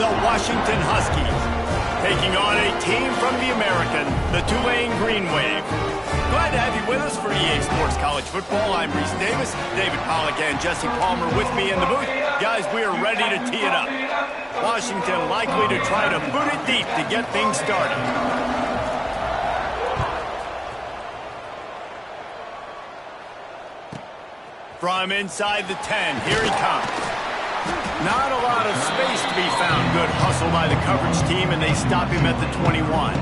the Washington Huskies, taking on a team from the American, the Tulane Green Wave. Glad to have you with us for EA Sports College Football. I'm Reese Davis, David Pollack and Jesse Palmer with me in the booth. Guys, we are ready to tee it up. Washington likely to try to boot it deep to get things started. From inside the 10, here he comes. Not a lot of space to be found. Good hustle by the coverage team, and they stop him at the 21.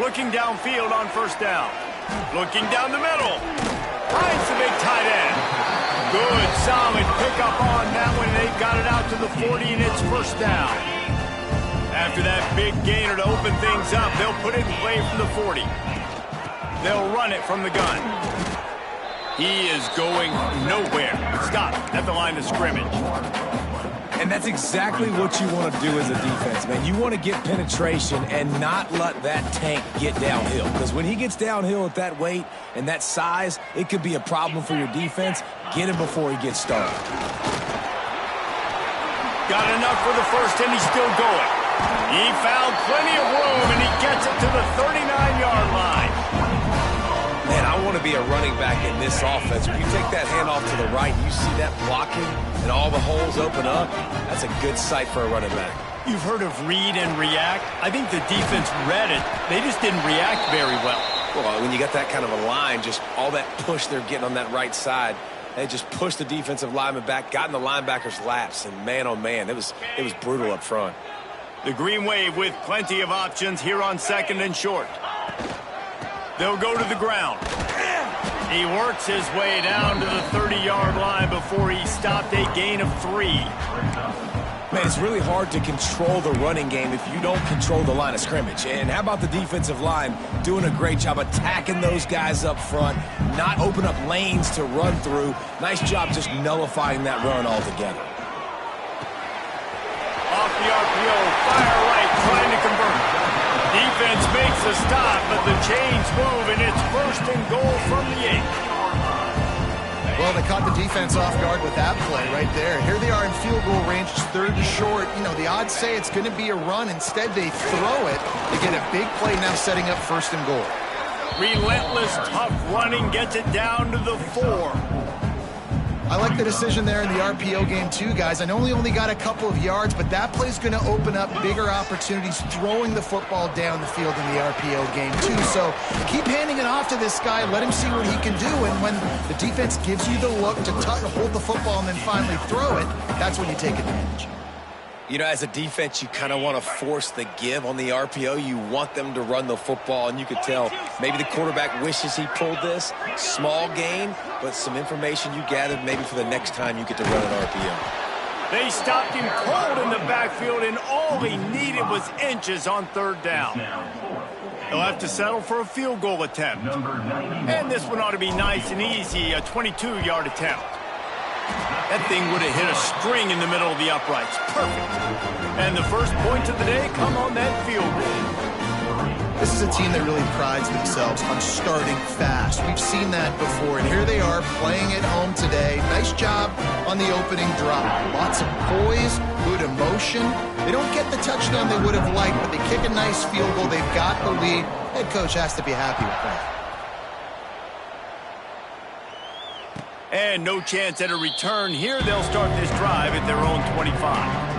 Looking downfield on first down. Looking down the middle. Finds the big tight end. Good, solid pickup on that one. They got it out to the 40, and it's first down. After that big gainer to open things up, they'll put it in play from the 40. They'll run it from the gun. He is going nowhere. Stop at the line of scrimmage. And that's exactly what you want to do as a defense, man. You want to get penetration and not let that tank get downhill. Because when he gets downhill at that weight and that size, it could be a problem for your defense. Get him before he gets started. Got enough for the first, and he's still going. He found plenty of room, and he gets it to the 39-yard line. Man, I want to be a running back in this offense. When you take that handoff to the right, you see that blocking and all the holes open up. That's a good sight for a running back. You've heard of read and react. I think the defense read it. They just didn't react very well. Well, when you got that kind of a line, just all that push they're getting on that right side, they just pushed the defensive lineman back, got in the linebacker's laps, and man, oh man, it was brutal up front. The Green Wave with plenty of options here on second and short. They'll go to the ground. He works his way down to the 30-yard line before he stopped a gain of 3. Man, it's really hard to control the running game if you don't control the line of scrimmage. And how about the defensive line doing a great job attacking those guys up front, not open up lanes to run through. Nice job just nullifying that run altogether. Off the RPO, fire right, trying to convert. Defense makes a stop, but the chains move, and it's first and goal from the 8. Well, they caught the defense off guard with that play right there. Here they are in field goal range, third and short. You know, the odds say it's going to be a run. Instead, they throw it. They get a big play now setting up first and goal. Relentless, tough running gets it down to the 4. I like the decision there in the RPO game too, guys. I know he only got a couple of yards, but that play's going to open up bigger opportunities throwing the football down the field in the RPO game too. So keep handing it off to this guy. Let him see what he can do. And when the defense gives you the look to hold the football and then finally throw it, that's when you take advantage. You know, as a defense, you kind of want to force the give on the RPO. You want them to run the football, and you could tell maybe the quarterback wishes he pulled this. Small gain, but some information you gathered maybe for the next time you get to run an RPO. They stopped him cold in the backfield, and all he needed was inches on third down. He'll have to settle for a field goal attempt. And this one ought to be nice and easy, a 22-yard attempt. That thing would have hit a string in the middle of the uprights. Perfect. And the first points of the day come on that field goal. This is a team that really prides themselves on starting fast. We've seen that before, and here they are playing at home today. Nice job on the opening drop. Lots of poise, good emotion. They don't get the touchdown they would have liked, but they kick a nice field goal. They've got the lead. Head coach has to be happy with that. And no chance at a return here. They'll start this drive at their own 25.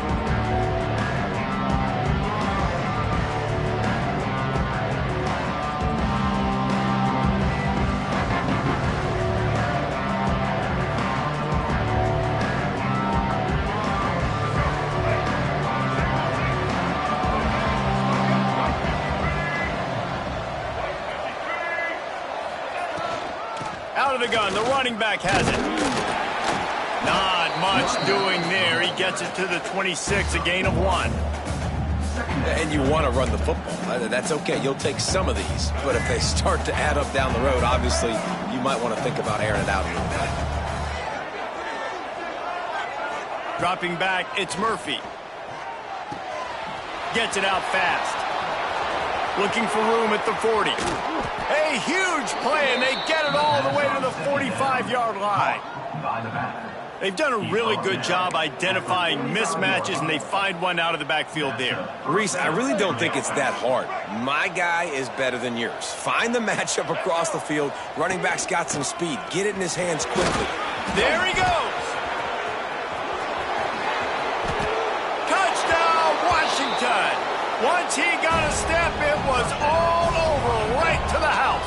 Out of the gun, the running back has it. Not much doing there. He gets it to the 26, a gain of 1. And you want to run the football. That's okay. You'll take some of these. But if they start to add up down the road, obviously, you might want to think about airing it out a little bit. Dropping back, it's Murphy. Gets it out fast. Looking for room at the 40. A huge play, and they get it all the way to the 45-yard line. They've done a really good job identifying mismatches, and they find one out of the backfield there. Reese, I really don't think it's that hard. My guy is better than yours. Find the matchup across the field. Running back's got some speed. Get it in his hands quickly. There he goes. Touchdown, Washington. Once he got a step, it was all over, right to the house.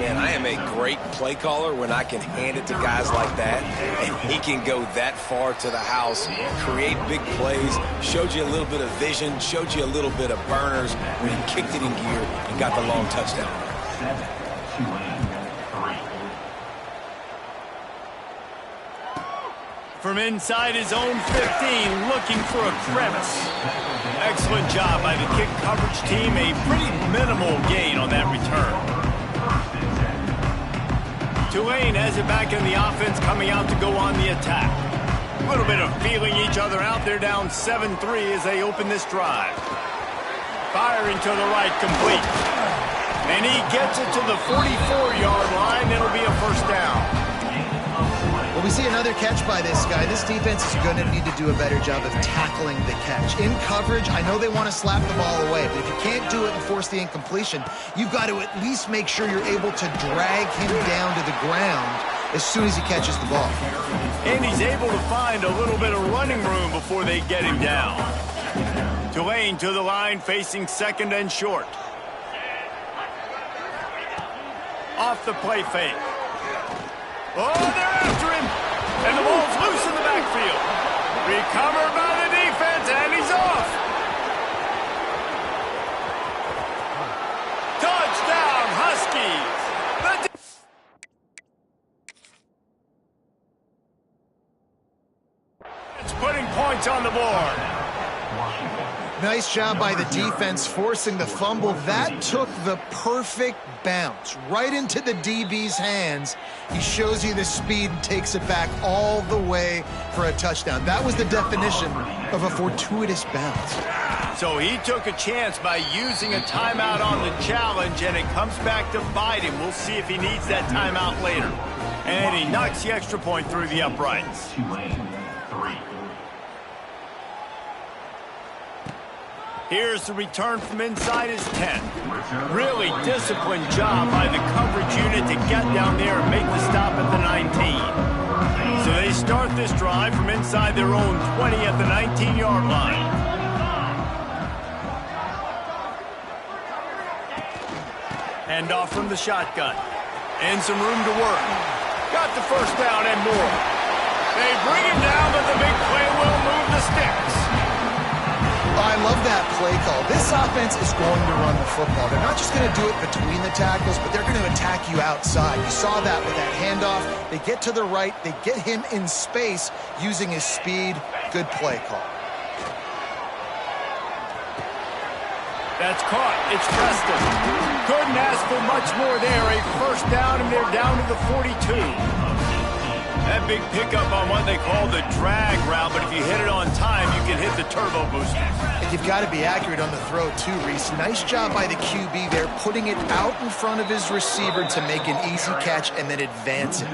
Man, I am a great play caller when I can hand it to guys like that, and he can go that far to the house, create big plays, showed you a little bit of vision, showed you a little bit of burners when he kicked it in gear and got the long touchdown. 7-3. From inside his own 15, looking for a crevice. Excellent job by the kick coverage team, a pretty minimal gain on that return. Tulane has it back in the offense, coming out to go on the attack. A little bit of feeling each other out. They're down 7-3 as they open this drive. Firing to the right, complete. And he gets it to the 44-yard line. It'll be a first down. Well, we see another catch by this guy. This defense is going to need to do a better job of tackling the catch. In coverage, I know they want to slap the ball away, but if you can't do it and force the incompletion, you've got to at least make sure you're able to drag him down to the ground as soon as he catches the ball. And he's able to find a little bit of running room before they get him down. Tulane to the line, facing second and short. Off the play fake. Oh, they're after him. And the ball's loose in the backfield. Recovered by the defense, and he's off. Touchdown, Huskies. It's putting points on the board. Nice job by the defense forcing the fumble. That took the perfect bounce right into the DB's hands. He shows you the speed and takes it back all the way for a touchdown. That was the definition of a fortuitous bounce. So he took a chance by using a timeout on the challenge, and it comes back to bite him. We'll see if he needs that timeout later. And he knocks the extra point through the uprights. Here's the return from inside his 10. Really disciplined job by the coverage unit to get down there and make the stop at the 19. So they start this drive from inside their own 20 at the 19-yard line. Hand off from the shotgun. And some room to work. Got the first down and more. They bring him down, but the big play will move the sticks. I love that play call. This offense is going to run the football. They're not just going to do it between the tackles, but they're going to attack you outside. You saw that with that handoff. They get to the right. They get him in space using his speed. Good play call. That's caught. It's Preston. Couldn't ask for much more there. A first down, and they're down to the 42. That big pickup on what they call the drag route, but if you hit it on time, you can hit the turbo booster. And you've got to be accurate on the throw, too, Reese. Nice job by the QB there, putting it out in front of his receiver to make an easy catch and then advance it.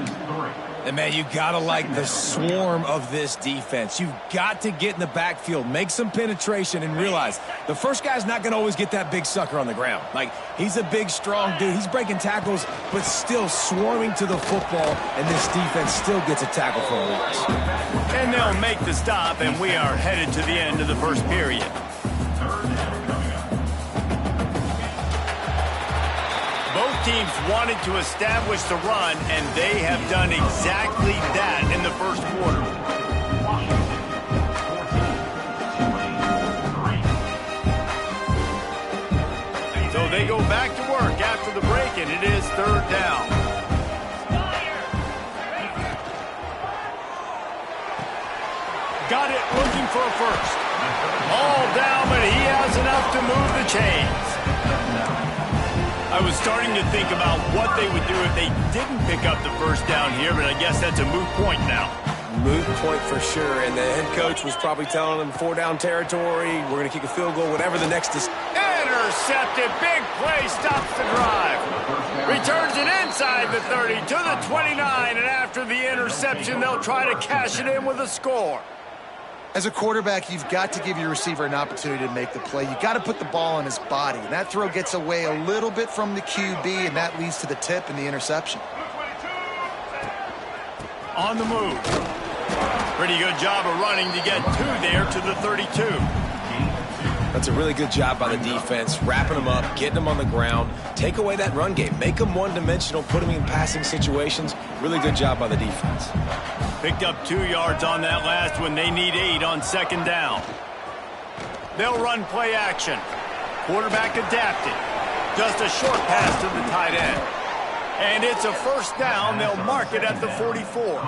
And, man, you got to like the swarm of this defense. You've got to get in the backfield, make some penetration, and realize the first guy's not going to always get that big sucker on the ground. Like, he's a big, strong dude. He's breaking tackles, but still swarming to the football, and this defense still gets a tackle for a loss. And they'll make the stop, and we are headed to the end of the first period. Both teams wanted to establish the run, and they have done exactly that in the first quarter. So they go back to work after the break, and it is third down. Got it, looking for a first. All down, but he has enough to move the chains. I was starting to think about what they would do if they didn't pick up the first down here, but I guess that's a moot point now. moot point for sure, and the head coach was probably telling them 4-down territory, we're going to kick a field goal, whatever the next is. Intercepted. Big play stops the drive. Returns it inside the 30 to the 29, and after the interception, they'll try to cash it in with a score. As a quarterback, you've got to give your receiver an opportunity to make the play. You've got to put the ball on his body, and that throw gets away a little bit from the QB, and that leads to the tip and the interception. On the move. Pretty good job of running to get two there to the 32. That's a really good job by the defense, wrapping them up, getting them on the ground, take away that run game, make them one-dimensional, put them in passing situations. Really good job by the defense. Picked up 2 yards on that last one. They need 8 on second down. They'll run play action. Quarterback adapted. Just a short pass to the tight end. And it's a first down. They'll mark it at the 44.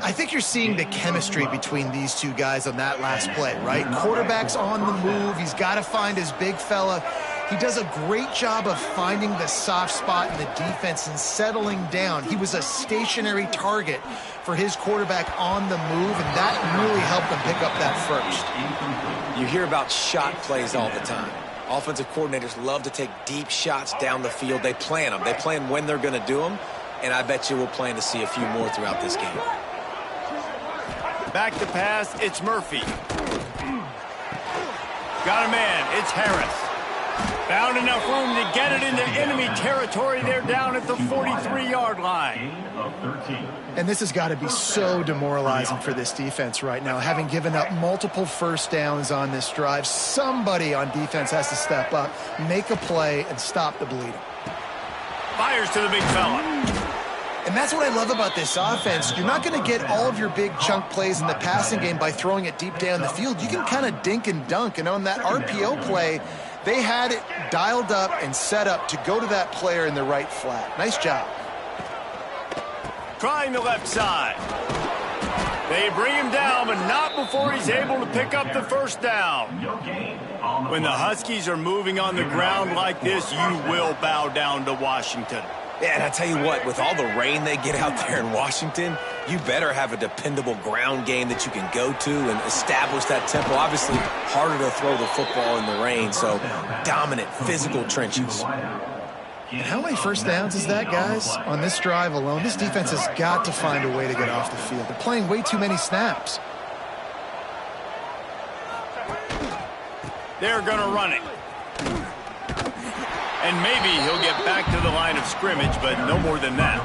I think you're seeing the chemistry between these two guys on that last play, right? Quarterback's on the move. He's got to find his big fella. He does a great job of finding the soft spot in the defense and settling down. He was a stationary target for his quarterback on the move, and that really helped him pick up that first. You hear about shot plays all the time. Offensive coordinators love to take deep shots down the field. They plan them. They plan when they're going to do them, and I bet you we'll plan to see a few more throughout this game. Back to pass, it's Murphy. Got a man, it's Harris. Found enough room to get it into enemy territory. They're down at the 43-yard line. And this has got to be so demoralizing for this defense right now. Having given up multiple first downs on this drive, somebody on defense has to step up, make a play, and stop the bleeding. Fires to the big fella. And that's what I love about this offense. You're not going to get all of your big chunk plays in the passing game by throwing it deep down the field. You can kind of dink and dunk. And on that RPO play, they had it dialed up and set up to go to that player in the right flat. Nice job. Trying the left side. They bring him down, but not before he's able to pick up the first down. When the Huskies are moving on the ground like this, you will bow down to Washington. Yeah, and I tell you what, with all the rain they get out there in Washington, you better have a dependable ground game that you can go to and establish that tempo. Obviously, harder to throw the football in the rain, so dominant, physical trenches. And how many first downs is that, guys? On this drive alone, this defense has got to find a way to get off the field. They're playing way too many snaps. They're going to run it. And maybe he'll get back to the line of scrimmage, but no more than that.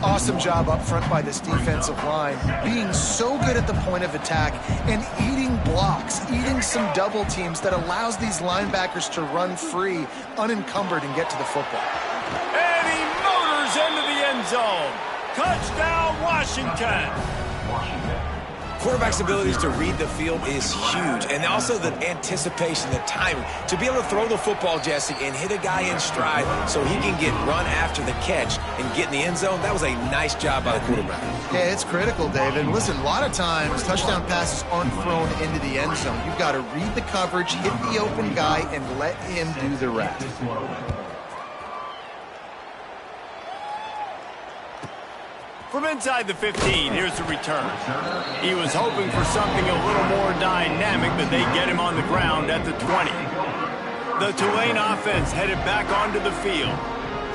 Awesome job up front by this defensive line, being so good at the point of attack and eating blocks, eating some double teams that allows these linebackers to run free, unencumbered, and get to the football. And he motors into the end zone. Touchdown, Washington. Quarterback's abilities to read the field is huge, and also the anticipation, the timing. To be able to throw the football, Jesse, and hit a guy in stride so he can get run after the catch and get in the end zone, that was a nice job by the quarterback. Yeah, it's critical, David. Listen, a lot of times touchdown passes aren't thrown into the end zone. You've got to read the coverage, hit the open guy, and let him do the rest. From inside the 15, here's the return. He was hoping for something a little more dynamic, but they get him on the ground at the 20. The Tulane offense headed back onto the field.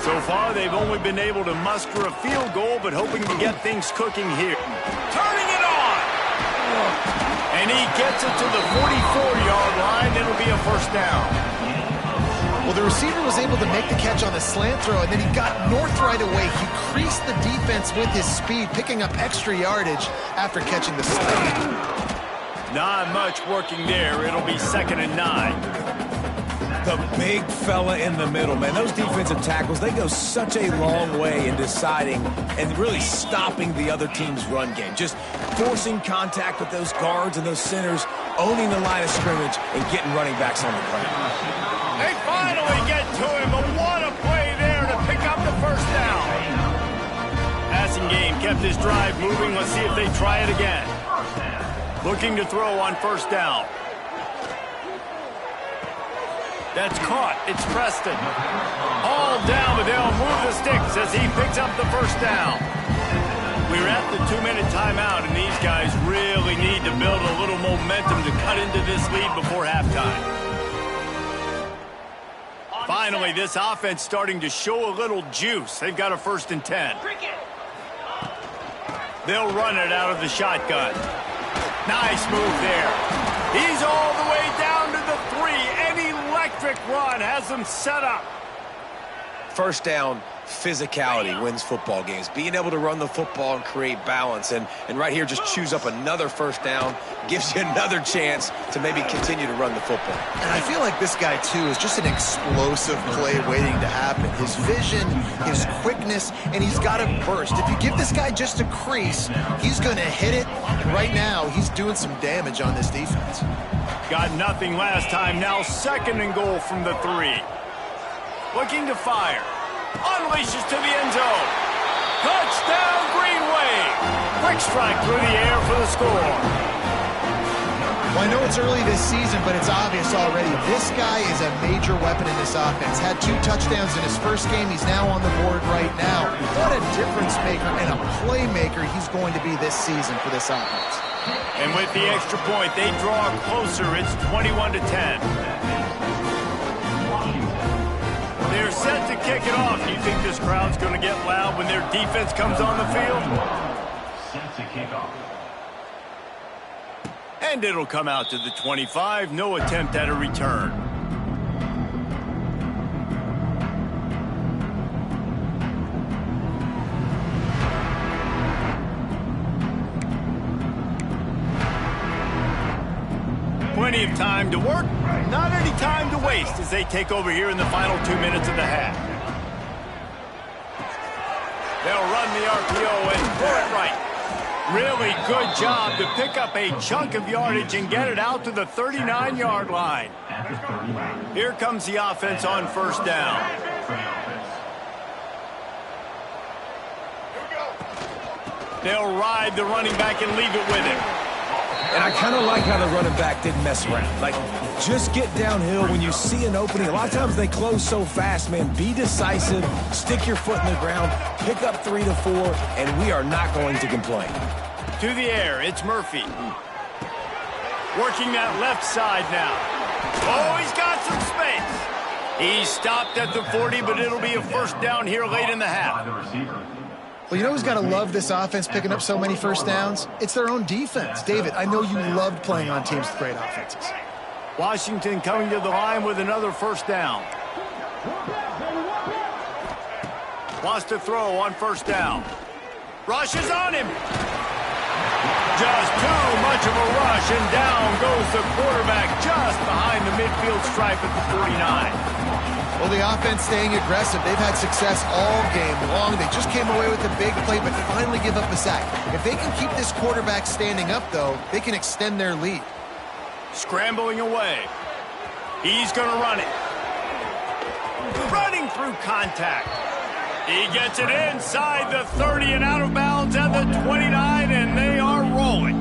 So far, they've only been able to muster a field goal, but hoping to get things cooking here. Turning it on! And he gets it to the 44-yard line. It'll be a first down. Well, the receiver was able to make the catch on the slant throw, and then he got north right away. He creased the defense with his speed, picking up extra yardage after catching the slant. Not much working there. It'll be 2nd and 9. The big fella in the middle, man. Those defensive tackles, they go such a long way in deciding and really stopping the other team's run game. Just forcing contact with those guards and those centers, owning the line of scrimmage, and getting running backs on the ground. They finally get to him, but what a play there to pick up the first down. Passing game kept this drive moving. Let's see if they try it again. Looking to throw on first down. That's caught. It's Preston. All down, but they'll move the sticks as he picks up the first down. We're at the 2-minute timeout, and these guys really need to build a little momentum to cut into this lead before halftime. Finally, this offense starting to show a little juice. They've got a 1st and 10. They'll run it out of the shotgun. Nice move there. He's all the way down to the 3. An electric run has them set up. First down, physicality wins football games. Being able to run the football and create balance. And right here, just choose up another first down. Gives you another chance to maybe continue to run the football. And I feel like this guy, too, is just an explosive play waiting to happen. His vision, his quickness, and he's got a burst. If you give this guy just a crease, he's going to hit it. And right now, he's doing some damage on this defense. Got nothing last time. Now 2nd and goal from the 3. Looking to fire. Unleashes to the end zone. Touchdown, Green Wave. Quick strike through the air for the score. Well, I know it's early this season, but it's obvious already. This guy is a major weapon in this offense. Had 2 touchdowns in his first game. He's now on the board right now. What a difference maker and a playmaker he's going to be this season for this offense. And with the extra point, they draw closer. It's 21-10. They're set to kick it off. Do you think this crowd's going to get loud when their defense comes on the field? Set to kick off. And it'll come out to the 25. No attempt at a return. Plenty of time to work, not any time to waste as they take over here in the final 2 minutes of the half. They'll run the RPO and throw it right. Really good job to pick up a chunk of yardage and get it out to the 39-yard line. Here comes the offense on 1st down. They'll ride the running back and leave it with him. And I kind of like how the running back didn't mess around. Like, just get downhill when you see an opening. A lot of times they close so fast, man. Be decisive, stick your foot in the ground, pick up 3 to 4, and we are not going to complain. To the air, it's Murphy. Working that left side now. Oh, he's got some space. He's stopped at the 40, but it'll be a 1st down here late in the half. Well, you know who's got to love this offense picking up so many 1st downs? It's their own defense. David, I know you loved playing on teams with great offenses. Washington coming to the line with another 1st down. Wants to throw on 1st down. Rush is on him. Just too much of a rush, and down goes the quarterback just behind the midfield stripe at the 49. Well, the offense staying aggressive. They've had success all game long. They just came away with a big play, but finally give up a sack. If they can keep this quarterback standing up, though, they can extend their lead. Scrambling away. He's going to run it. Running through contact. He gets it inside the 30 and out of bounds at the 29, and they are rolling.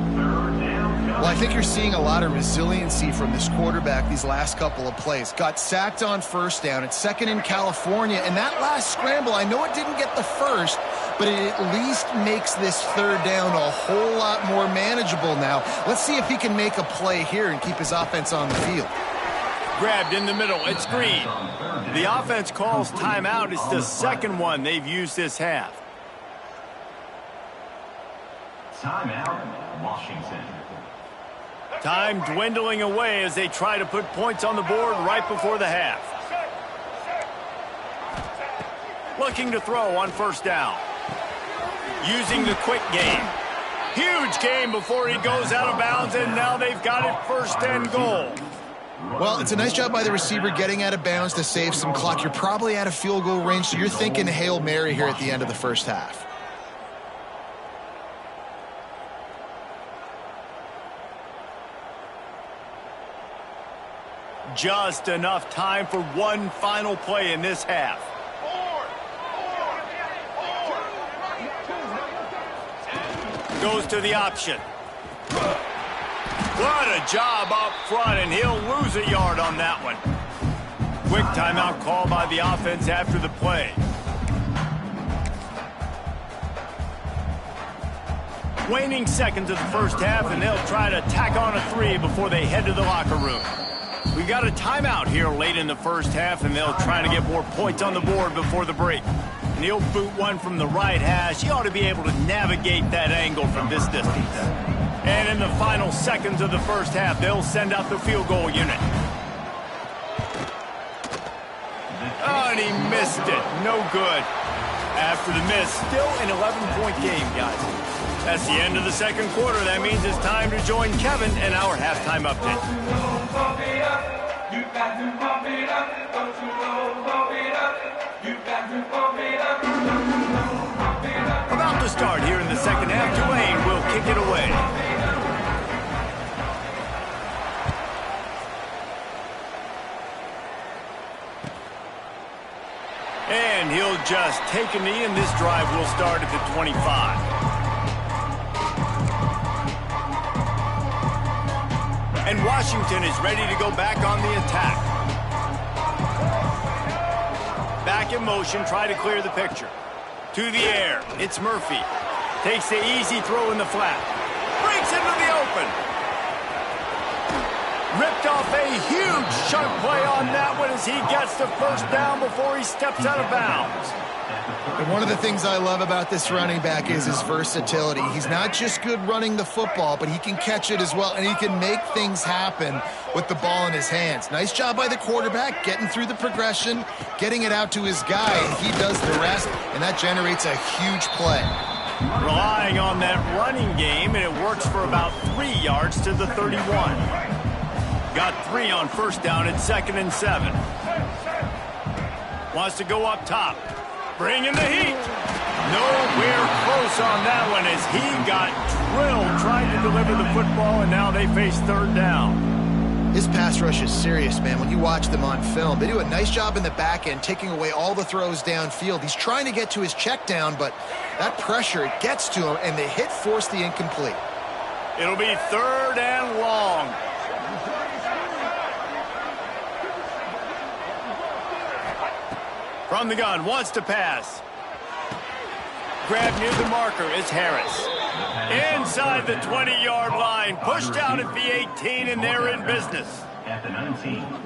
Well, I think you're seeing a lot of resiliency from this quarterback these last couple of plays. Got sacked on 1st down. It's 2nd in California. And that last scramble, I know it didn't get the 1st, but it at least makes this 3rd down a whole lot more manageable now. Let's see if he can make a play here and keep his offense on the field. Grabbed in the middle. It's Green. The offense calls timeout. It's the 2nd one they've used this half. Timeout, Washington. Time dwindling away as they try to put points on the board right before the half. Looking to throw on 1st down. Using the quick game. Huge game before he goes out of bounds, and now they've got it 1st and goal. Well, it's a nice job by the receiver getting out of bounds to save some clock. You're probably out of field goal range, so you're thinking Hail Mary here at the end of the 1st half. Just enough time for one final play in this half. Goes to the option. What a job up front, and he'll lose a yard on that one. Quick timeout call by the offense after the play. Waning seconds of the first half, and they'll try to tack on a 3 before they head to the locker room. We got a timeout here late in the first half, and they'll try to get more points on the board before the break. And he'll boot one from the right hash. He ought to be able to navigate that angle from this distance. And in the final seconds of the first half, they'll send out the field goal unit. Oh, and he missed it. No good. After the miss, still an 11-point game, guys. That's the end of the second quarter. That means it's time to join Kevin in our halftime update. About to start here in the second half, Tulane will kick it away. And he'll just take a knee, and this drive will start at the 25. And Washington is ready to go back on the attack. Back in motion, try to clear the picture. To the air, it's Murphy. Takes the easy throw in the flat. Breaks into the open. Ripped off a huge chunk play on that one as he gets the first down before he steps out of bounds. And one of the things I love about this running back is his versatility. He's not just good running the football, but he can catch it as well, and he can make things happen with the ball in his hands. Nice job by the quarterback, getting through the progression, getting it out to his guy, and he does the rest, and that generates a huge play. Relying on that running game, and it works for about 3 yards to the 31. Got 3 on first down at 2nd and 7. Wants to go up top. Bring in the heat. Nowhere close on that one as he got drilled trying to deliver the football, and now they face 3rd down. His pass rush is serious, man. When you watch them on film, they do a nice job in the back end, taking away all the throws downfield. He's trying to get to his check down, but that pressure, it gets to him, and the hit forced the incomplete. It'll be 3rd and long. From the gun, wants to pass. Grab near the marker is Harris. Inside the 20-yard line, pushed out at the 18, and they're in business.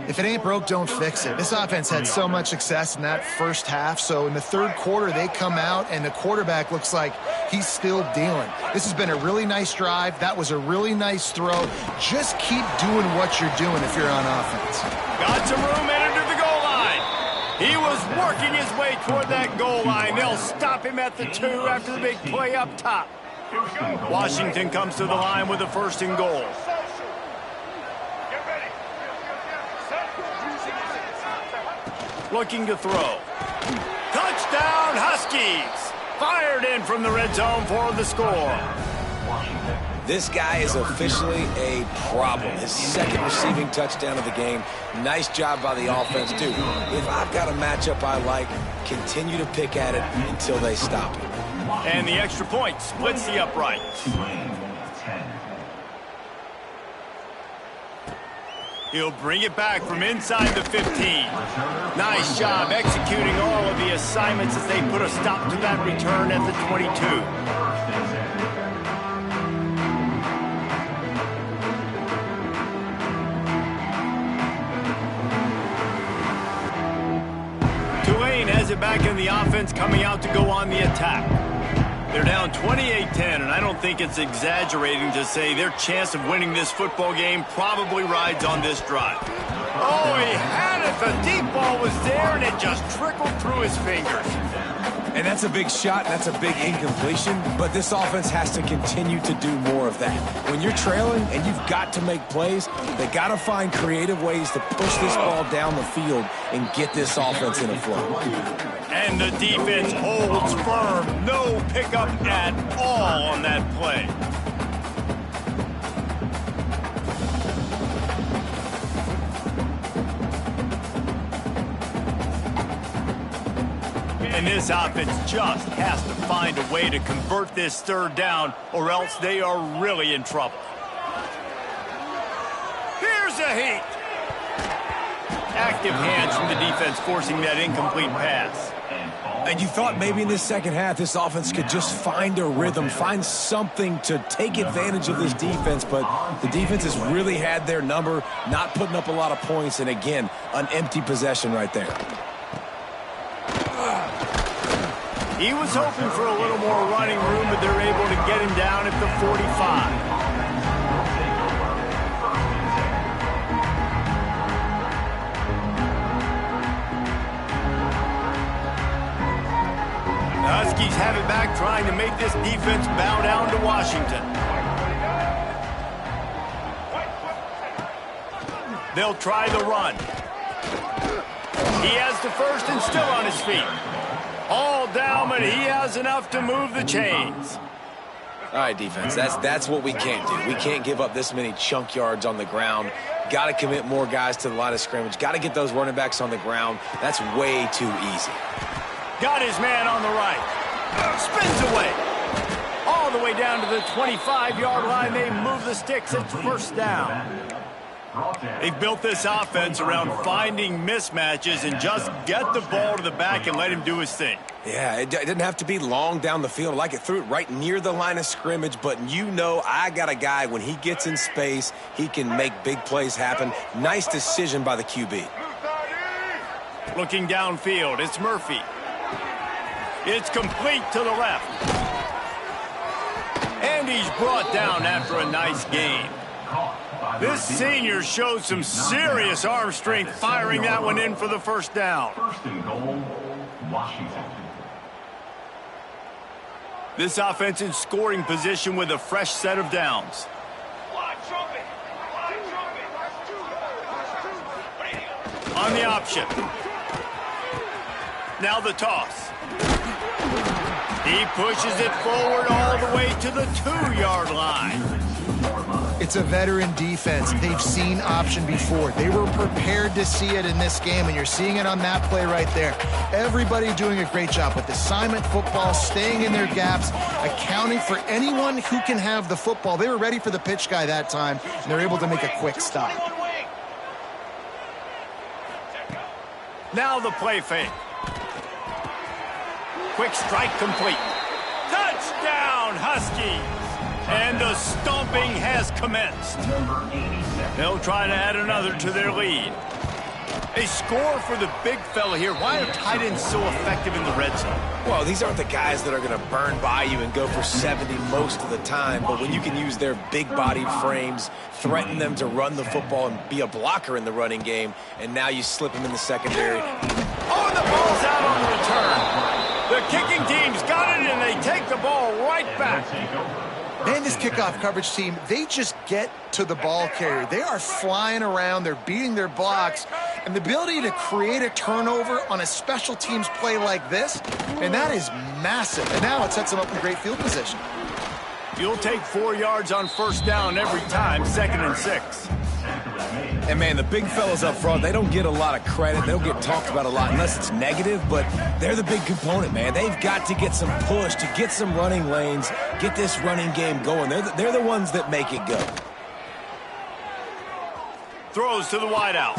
If it ain't broke, don't fix it. This offense had so much success in that first half, so in the 3rd quarter, they come out, and the quarterback looks like he's still dealing. This has been a really nice drive. That was a really nice throw. Just keep doing what you're doing if you're on offense. Got some room in under the goal line. He was working his way toward that goal line. They'll stop him at the 2 after the big play up top. Washington comes to the line with a 1st and goal. Looking to throw. Touchdown, Huskies! Fired in from the red zone for the score. This guy is officially a problem. His 2nd receiving touchdown of the game. Nice job by the offense, too. If I've got a matchup I like, continue to pick at it until they stop it. And the extra point splits the uprights. He'll bring it back from inside the 15. Nice job executing all of the assignments as they put a stop to that return at the 22. Tulane has it back in the offense, coming out to go on the attack. They're down 28-10, and I don't think it's exaggerating to say their chance of winning this football game probably rides on this drive. Oh, he had it. The deep ball was there, and it just trickled through his fingers. And that's a big shot, and that's a big incompletion, but this offense has to continue to do more of that. When you're trailing and you've got to make plays, they got to find creative ways to push this ball down the field and get this offense in a flow. And the defense holds firm. No pickup at all on that play. And this offense just has to find a way to convert this 3rd down, or else they are really in trouble. Here's a heat. Active hands from the defense forcing that incomplete pass. And you thought maybe in this second half this offense could just find a rhythm, find something to take advantage of this defense, but the defense has really had their number, not putting up a lot of points, and again, an empty possession right there. He was hoping for a little more running room, but they're able to get him down at the 45. The Huskies have it back, trying to make this defense bow down to Washington. They'll try the run. He has the first and still on his feet. All down, but he has enough to move the chains. All right, defense, that's what we can't do. We can't give up this many chunk yards on the ground. Got to commit more guys to the line of scrimmage. Got to get those running backs on the ground. That's way too easy. Got his man on the right. Spins away. All the way down to the 25-yard line. They move the sticks. It's first down. They've built this offense around finding mismatches and just get the ball to the back and let him do his thing. Yeah, it didn't have to be long down the field. Like it threw it right near the line of scrimmage, but you know I got a guy, when he gets in space, he can make big plays happen. Nice decision by the QB. Looking downfield, it's Murphy. It's complete to the left. And he's brought down after a nice gain. This senior showed some serious arm strength firing that one in for the first down. First and goal, Washington. This offense in scoring position with a fresh set of downs. On the option. Now the toss. He pushes it forward all the way to the 2-yard line. It's a veteran defense. They've seen option before. They were prepared to see it in this game, and you're seeing it on that play right there. Everybody doing a great job with assignment football, staying in their gaps, accounting for anyone who can have the football. They were ready for the pitch guy that time, and they're able to make a quick stop. Now the play fake. Quick strike complete. Touchdown, Huskies! And the stomping has commenced. They'll try to add another to their lead. A score for the big fella here. Why are tight ends so effective in the red zone? Well, these aren't the guys that are going to burn by you and go for 70 most of the time, but when you can use their big-bodied frames, threaten them to run the football and be a blocker in the running game, and now you slip them in the secondary. Oh, and the ball's out on the return. The kicking team's got it, and they take the ball right back. Man, this kickoff coverage team, they just get to the ball carrier. They are flying around. They're beating their blocks. And the ability to create a turnover on a special teams play like this, and that is massive. And now it sets them up in great field position. You'll take 4 yards on first down every time, 2nd and 6. And, man, the big fellas up front, they don't get a lot of credit. They don't get talked about a lot unless it's negative, but they're the big component, man. They've got to get some push, to get some running lanes, get this running game going. They're the ones that make it go. Throws to the wideout.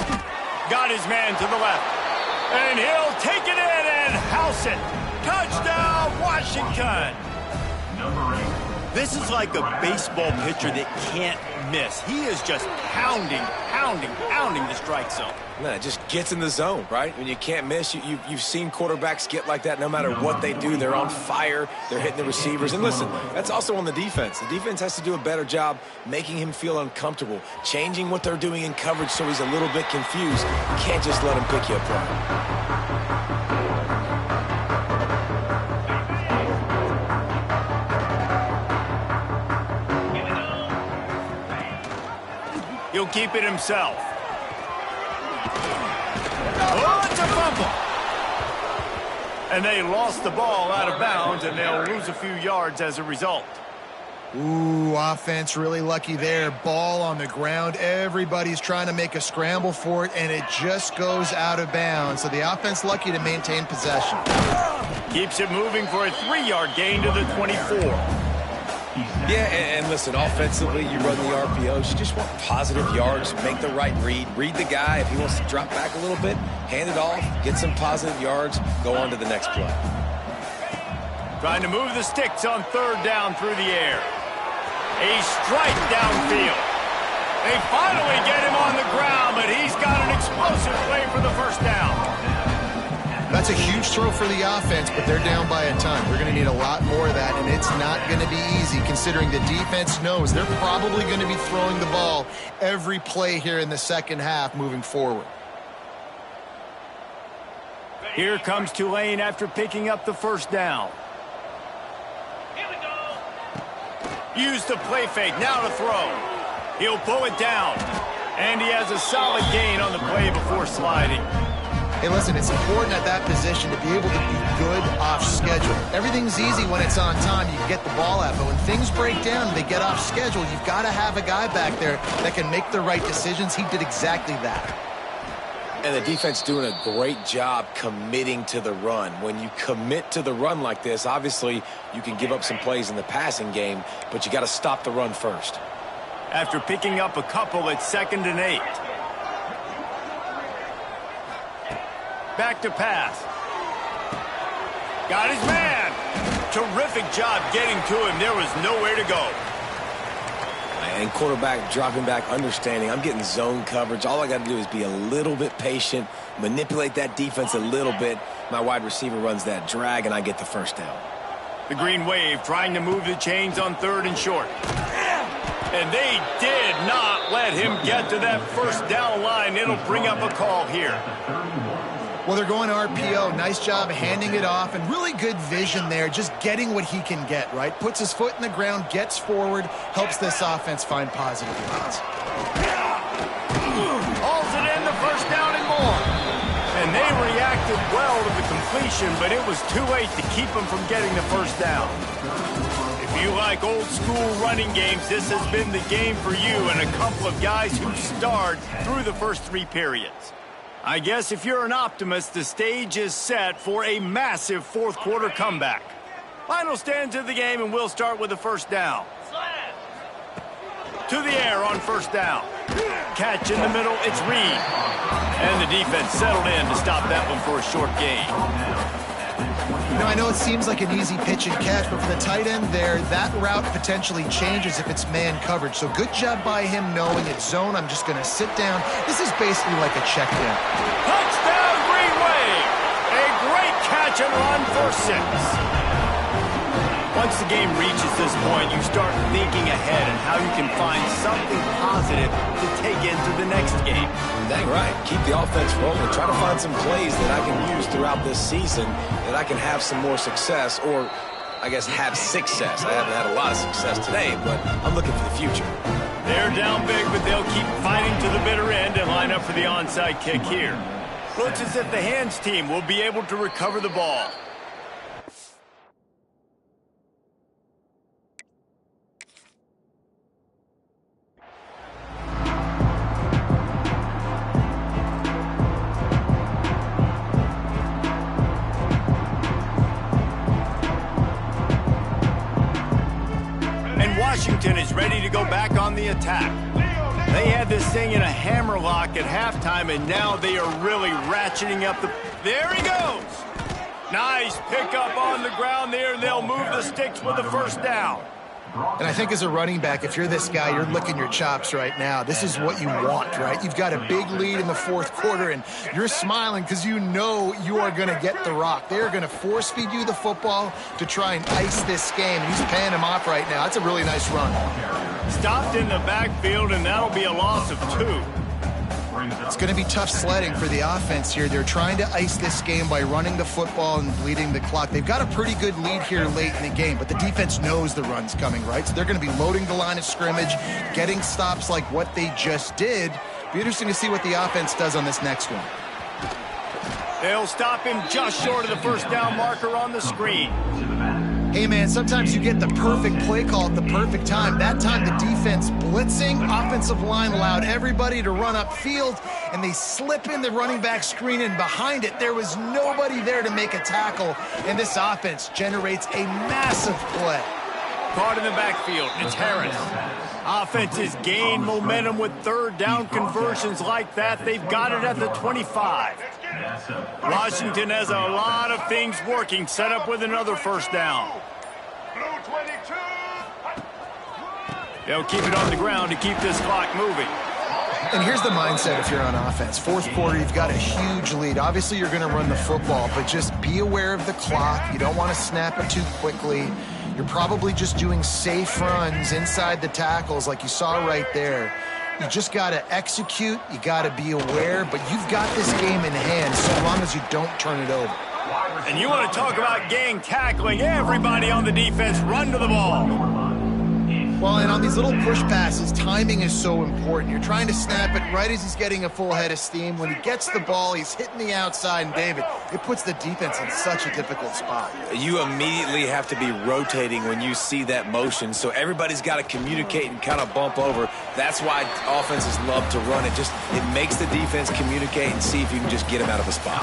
Got his man to the left. And he'll take it in and house it. Touchdown, Washington. Number 8. This is like a baseball pitcher that can't miss. He is just pounding the strike zone. No, it just gets in the zone, right? When you can't miss, you've seen quarterbacks get like that no matter what they do. They're on fire. They're hitting the receivers. And listen, that's also on the defense. The defense has to do a better job making him feel uncomfortable, changing what they're doing in coverage so he's a little bit confused. You can't just let him pick you apart. He'll keep it himself. Oh, it's a fumble. And they lost the ball out of bounds, and they'll lose a few yards as a result. Ooh, offense really lucky there. Ball on the ground. Everybody's trying to make a scramble for it, and it just goes out of bounds. So the offense lucky to maintain possession. Keeps it moving for a 3-yard gain to the 24. Yeah, and listen, offensively, you run the RPOs. You just want positive yards, make the right read. Read the guy. If he wants to drop back a little bit, hand it off, get some positive yards, go on to the next play. Trying to move the sticks on third down through the air. A strike downfield. They finally get him on the ground, but he's got an explosive play for the first down. That's a huge throw for the offense, but they're down by a ton. They're going to need a lot more of that, and it's not going to be easy considering the defense knows they're probably going to be throwing the ball every play here in the second half moving forward. Here comes Tulane after picking up the first down. Use the play fake, now to throw. He'll pull it down. And he has a solid gain on the play before sliding. Hey, listen, it's important at that position to be able to be good off schedule. Everything's easy when it's on time. You can get the ball out. But when things break down and they get off schedule, you've got to have a guy back there that can make the right decisions. He did exactly that. And the defense doing a great job committing to the run. When you commit to the run like this, obviously you can give up some plays in the passing game, but you got to stop the run first. After picking up a couple at 2nd and 8. Back to pass. Got his man. Terrific job getting to him. There was nowhere to go. And quarterback dropping back, understanding I'm getting zone coverage. All I got to do is be a little bit patient, manipulate that defense a little bit. My wide receiver runs that drag, and I get the first down. The green wave trying to move the chains on 3rd and short. And they did not let him get to that first down line. It'll bring up a call here. Well, they're going RPO. Nice job handing it off, and really good vision there, just getting what he can get, right? Puts his foot in the ground, gets forward, helps this offense find positive yards. Hauls it in, the first down and more. And they reacted well to the completion, but it was too late to keep them from getting the first down. If you like old school running games, this has been the game for you and a couple of guys who starred through the first 3 periods. I guess if you're an optimist, the stage is set for a massive 4th quarter comeback. Final stands of the game, and we'll start with the first down. To the air on first down. Catch in the middle, it's Reed. And the defense settled in to stop that one for a short gain. Now, I know it seems like an easy pitch and catch, but for the tight end there, that route potentially changes if it's man coverage. So good job by him knowing it's zone. I'm just going to sit down. This is basically like a check down. Touchdown, Green Wave! A great catch and run for 6. Once the game reaches this point, you start thinking ahead and how you can find something positive to take into the next game. Dang right. Keep the offense rolling. Try to find some plays that I can use throughout this season that I can have some more success, or I guess have success. I haven't had a lot of success today, but I'm looking for the future. They're down big, but they'll keep fighting to the bitter end and line up for the onside kick here. Looks as if the hands team will be able to recover the ball. Washington is ready to go back on the attack. They had this thing in a hammerlock at halftime, and now they are really ratcheting up the... There he goes! Nice pickup on the ground there. They'll move the sticks with the first down. And I think as a running back, if you're this guy, you're licking your chops right now. This is what you want, right? You've got a big lead in the 4th quarter, and you're smiling because you know you are going to get the rock. They're going to force feed you the football to try and ice this game. And he's paying him off right now. That's a really nice run. Stopped in the backfield, and that'll be a loss of 2. It's going to be tough sledding for the offense here. They're trying to ice this game by running the football and bleeding the clock. They've got a pretty good lead here late in the game, but the defense knows the run's coming, right? So they're going to be loading the line of scrimmage, getting stops like what they just did. Be interesting to see what the offense does on this next one. They'll stop him just short of the first down marker on the screen. Hey, man, sometimes you get the perfect play call at the perfect time. That time, the defense blitzing, offensive line allowed everybody to run upfield, and they slip in the running back screen, and behind it, there was nobody there to make a tackle, and this offense generates a massive play. caught in the backfield. It's Harris. Offenses gain momentum with third down conversions like that. They've got it at the 25. Washington has a lot of things working. Set up with another first down. They'll keep it on the ground to keep this clock moving. And here's the mindset if you're on offense. Fourth quarter, you've got a huge lead. Obviously, you're going to run the football, but just be aware of the clock. You don't want to snap it too quickly. You're probably just doing safe runs inside the tackles like you saw right there. You just got to execute. You got to be aware, but you've got this game in hand so long as you don't turn it over. And you want to talk about gang tackling. Everybody on the defense run to the ball. Well, and on these little push passes, timing is so important. You're trying to snap it right as he's getting a full head of steam. When he gets the ball, he's hitting the outside, and David, it puts the defense in such a difficult spot. You immediately have to be rotating when you see that motion, so everybody's got to communicate and kind of bump over. That's why offenses love to run it. It makes the defense communicate and see if you can just get him out of a spot.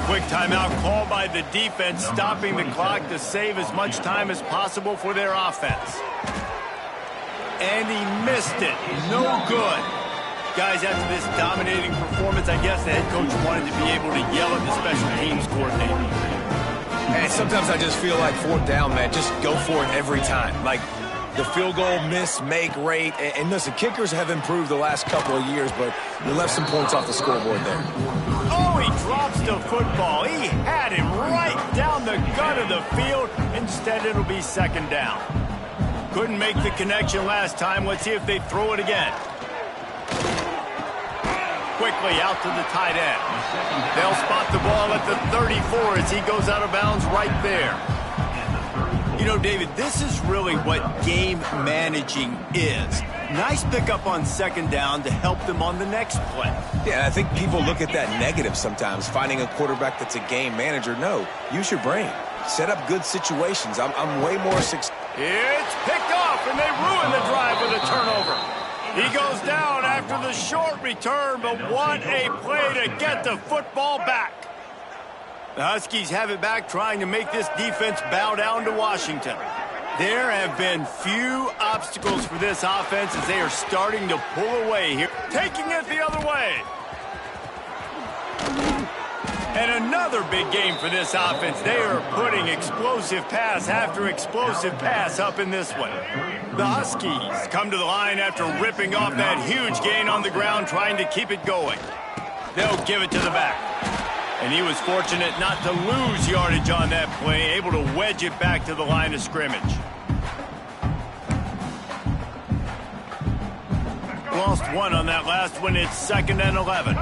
Quick timeout called by the defense, stopping the clock to save as much time as possible for their offense. And he missed it. No good. Guys, after this dominating performance, I guess the head coach wanted to be able to yell at the special teams coordinator. And sometimes I just feel like fourth down, man, just go for it every time. Like the field goal miss, make rate. And listen, kickers have improved the last couple of years, but you left some points off the scoreboard there. Oh, he drops the football. He had him right down the gut of the field. Instead, it'll be second down. Couldn't make the connection last time. Let's see if they throw it again. Quickly out to the tight end. They'll spot the ball at the 34 as he goes out of bounds right there. You know, David, this is really what game managing is. Nice pickup on second down to help them on the next play. Yeah, I think people look at that negative sometimes, finding a quarterback that's a game manager. No, use your brain. Set up good situations. I'm way more successful. It's picked off, and they ruin the drive with a turnover. He goes down after the short return, but what a play to get the football back. The Huskies have it back, trying to make this defense bow down to Washington. There have been few obstacles for this offense as they are starting to pull away here. Taking it the other way. And another big game for this offense. They are putting explosive pass after explosive pass up in this one. The Huskies come to the line after ripping off that huge gain on the ground, trying to keep it going. They'll give it to the back. And he was fortunate not to lose yardage on that play, able to wedge it back to the line of scrimmage. Lost one on that last one. It's 2nd and 11.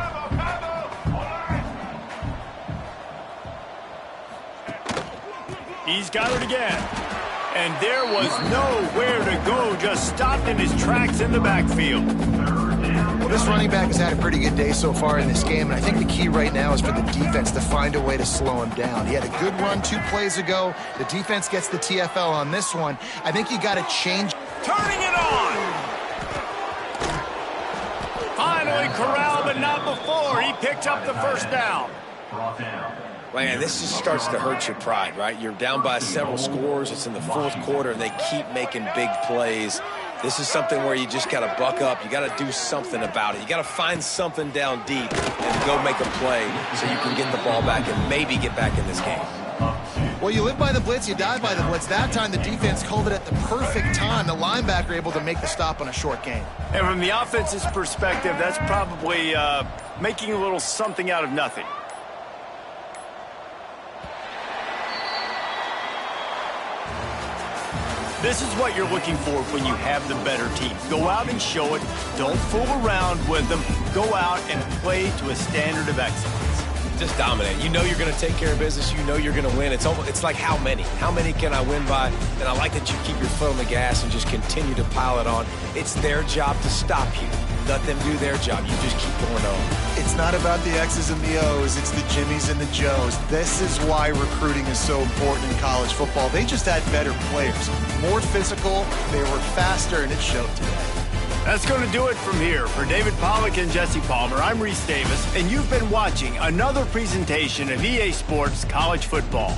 He's got it again. And there was nowhere to go, just stopped in his tracks in the backfield. Well, this running back has had a pretty good day so far in this game, and I think the key right now is for the defense to find a way to slow him down. He had a good run 2 plays ago. The defense gets the TFL on this one. I think you got to change. Turning it on! Finally corralled, but not before. He picked up the first down. Man, this just starts to hurt your pride, right? You're down by several scores. It's in the fourth quarter, and they keep making big plays. This is something where you just got to buck up. You got to do something about it. You got to find something down deep and go make a play so you can get the ball back and maybe get back in this game. Well, you live by the blitz, you die by the blitz. That time, the defense called it at the perfect time. The linebacker able to make the stop on a short gain. And from the offense's perspective, that's probably making a little something out of nothing. This is what you're looking for when you have the better team. Go out and show it. Don't fool around with them. Go out and play to a standard of excellence. Just dominate. You know you're going to take care of business. You know you're going to win. It's like how many? How many can I win by? And I like that you keep your foot on the gas and just continue to pile it on. It's their job to stop you. Let them do their job. You just keep going on. It's not about the X's and the O's. It's the Jimmies and the Joes. This is why recruiting is so important in college football. They just had better players. More physical. They were faster, and it showed today. That's going to do it from here. For David Pollack and Jesse Palmer, I'm Reese Davis, and you've been watching another presentation of EA Sports College Football.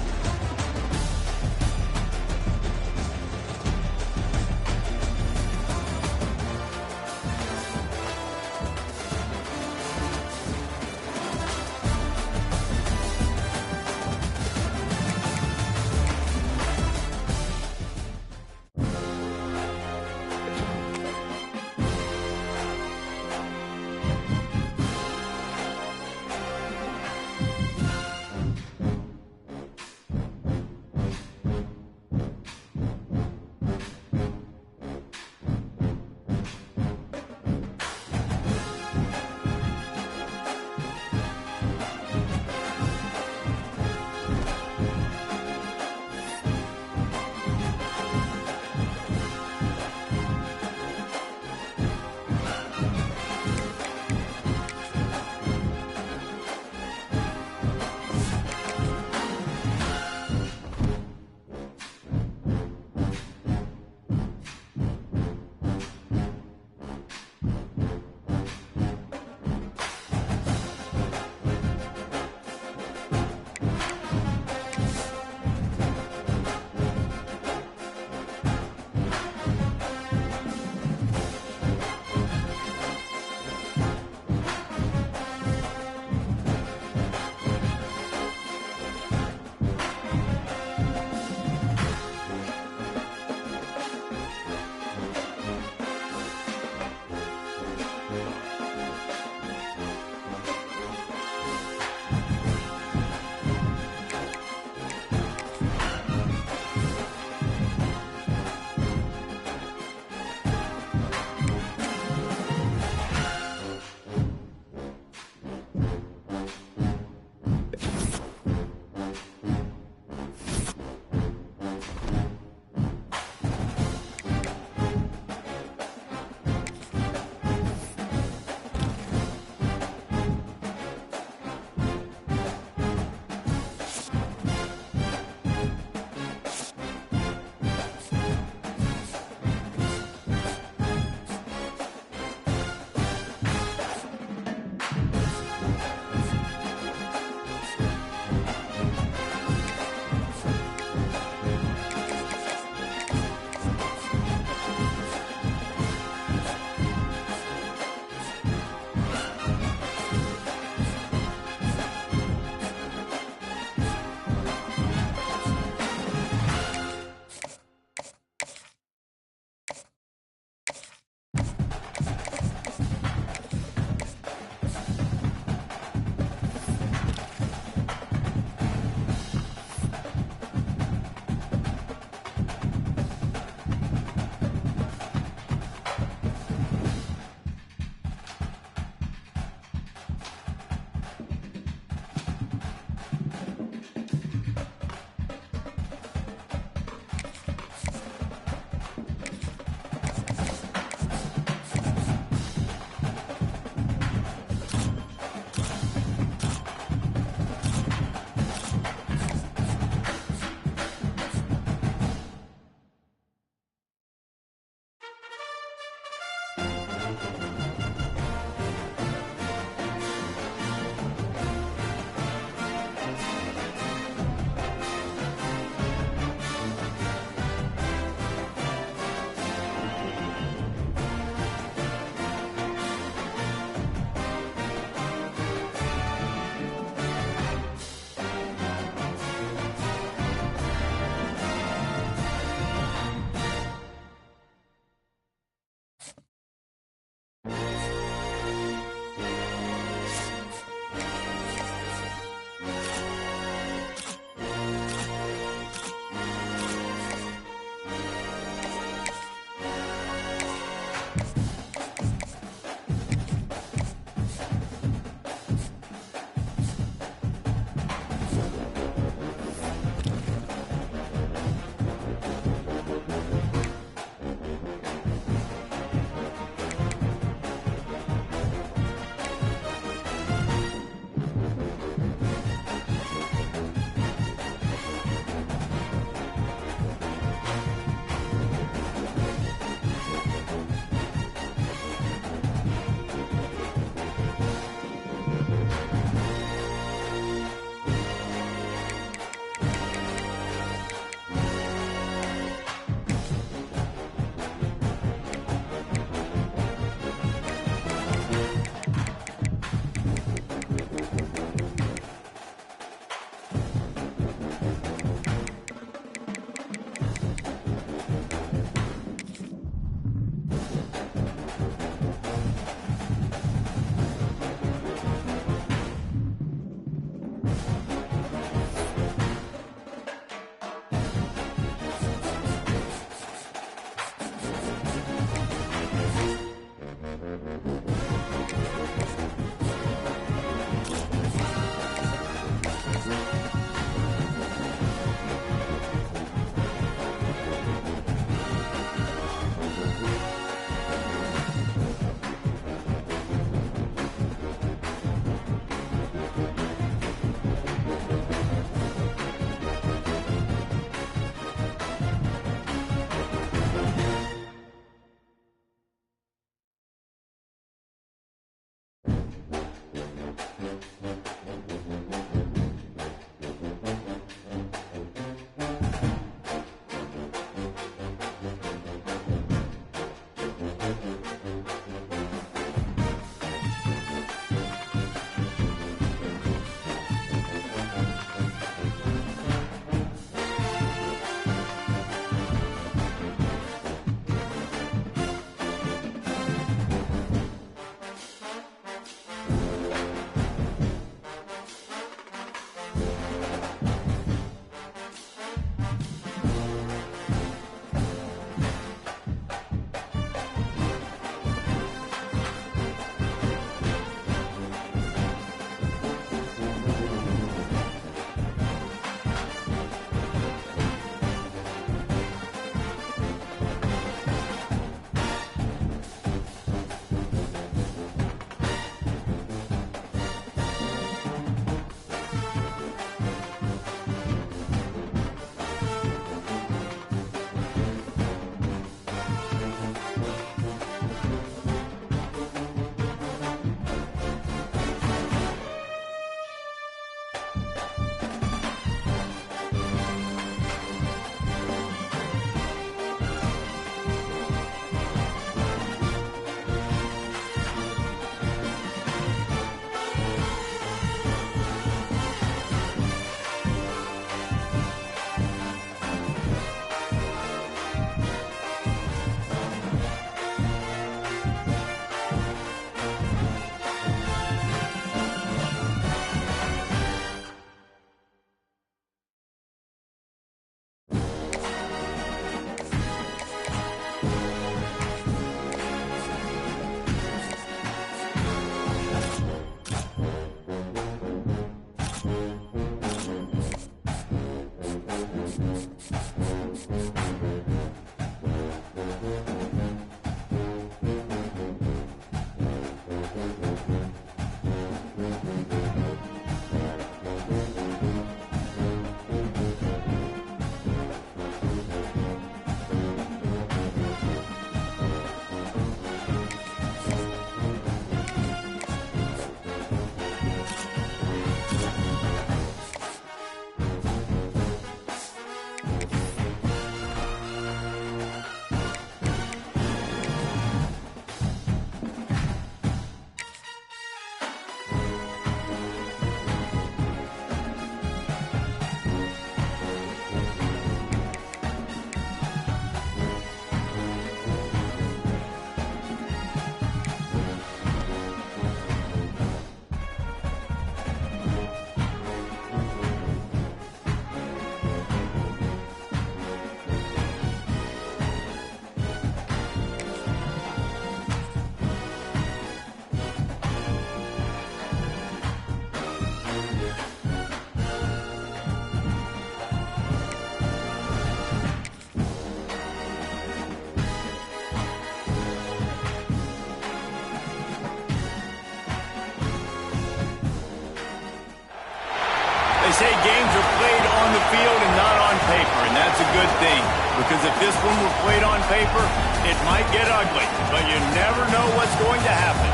They say games are played on the field and not on paper, and that's a good thing. Because if this one were played on paper, it might get ugly. But you never know what's going to happen.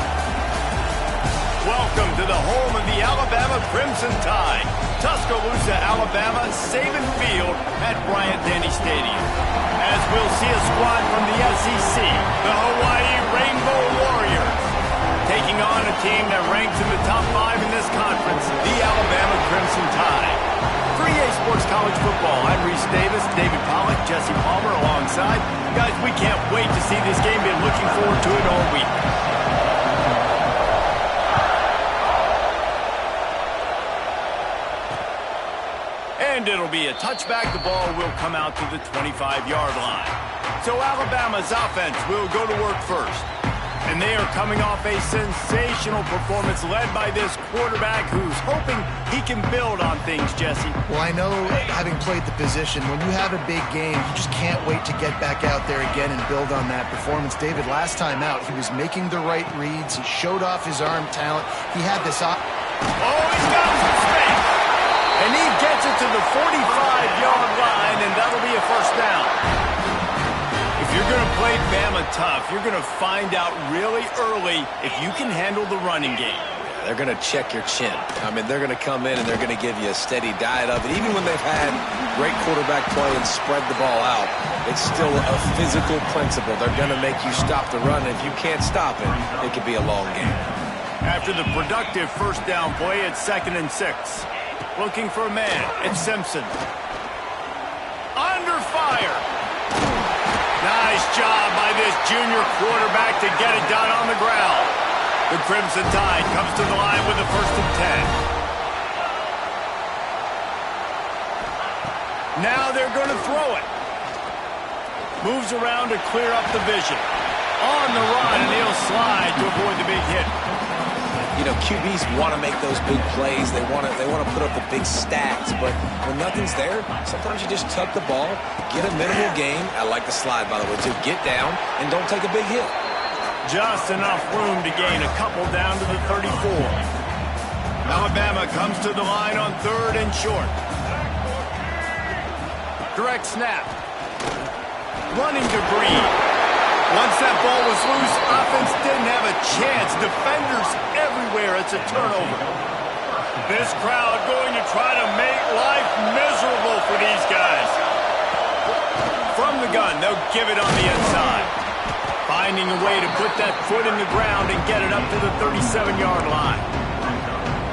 Welcome to the home of the Alabama Crimson Tide. Tuscaloosa, Alabama, Saban Field at Bryant-Denny Stadium. As we'll see a squad from the SEC, the Hawaii Rainbow Warriors, taking on a team that ranks in the top 5 in this conference, the Alabama Crimson Tide. 3A Sports College Football. I'm Reese Davis, David Pollack, Jesse Palmer alongside. Guys, we can't wait to see this game. Been looking forward to it all week. And it'll be a touchback. The ball will come out to the 25-yard line. So Alabama's offense will go to work first. And they are coming off a sensational performance led by this quarterback who's hoping he can build on things, Jesse. Well, I know, having played the position, when you have a big game, you just can't wait to get back out there again and build on that performance. David, last time out, he was making the right reads. He showed off his arm talent. He had this... Oh, he's got some space. And he gets it to the 45-yard line, and that'll be a first down. If you're going to play Bama tough, you're going to find out really early if you can handle the running game. They're going to check your chin. I mean, they're going to come in and they're going to give you a steady diet of it. Even when they've had great quarterback play and spread the ball out, it's still a physical principle. They're going to make you stop the run. If you can't stop it, it could be a long game. After the productive first down play, it's 2nd and 6. Looking for a man. It's Simpson. Under fire. Nice job by this junior quarterback to get it done on the ground. The Crimson Tide comes to the line with a 1st and 10. Now they're going to throw it. Moves around to clear up the vision. On the run, and he'll slide to avoid the big hit. You know, QBs want to make those big plays. They want to put up the big stats. But when nothing's there, sometimes you just tuck the ball, get a minimal gain. I like the slide, by the way, to get down and don't take a big hit. Just enough room to gain a couple down to the 34. Alabama comes to the line on 3rd and short. Direct snap. Running to Green. Once that ball was loose, offense didn't have a chance. Defenders everywhere. It's a turnover. This crowd going to try to make life miserable for these guys. From the gun, they'll give it on the inside. Finding a way to put that foot in the ground and get it up to the 37-yard line.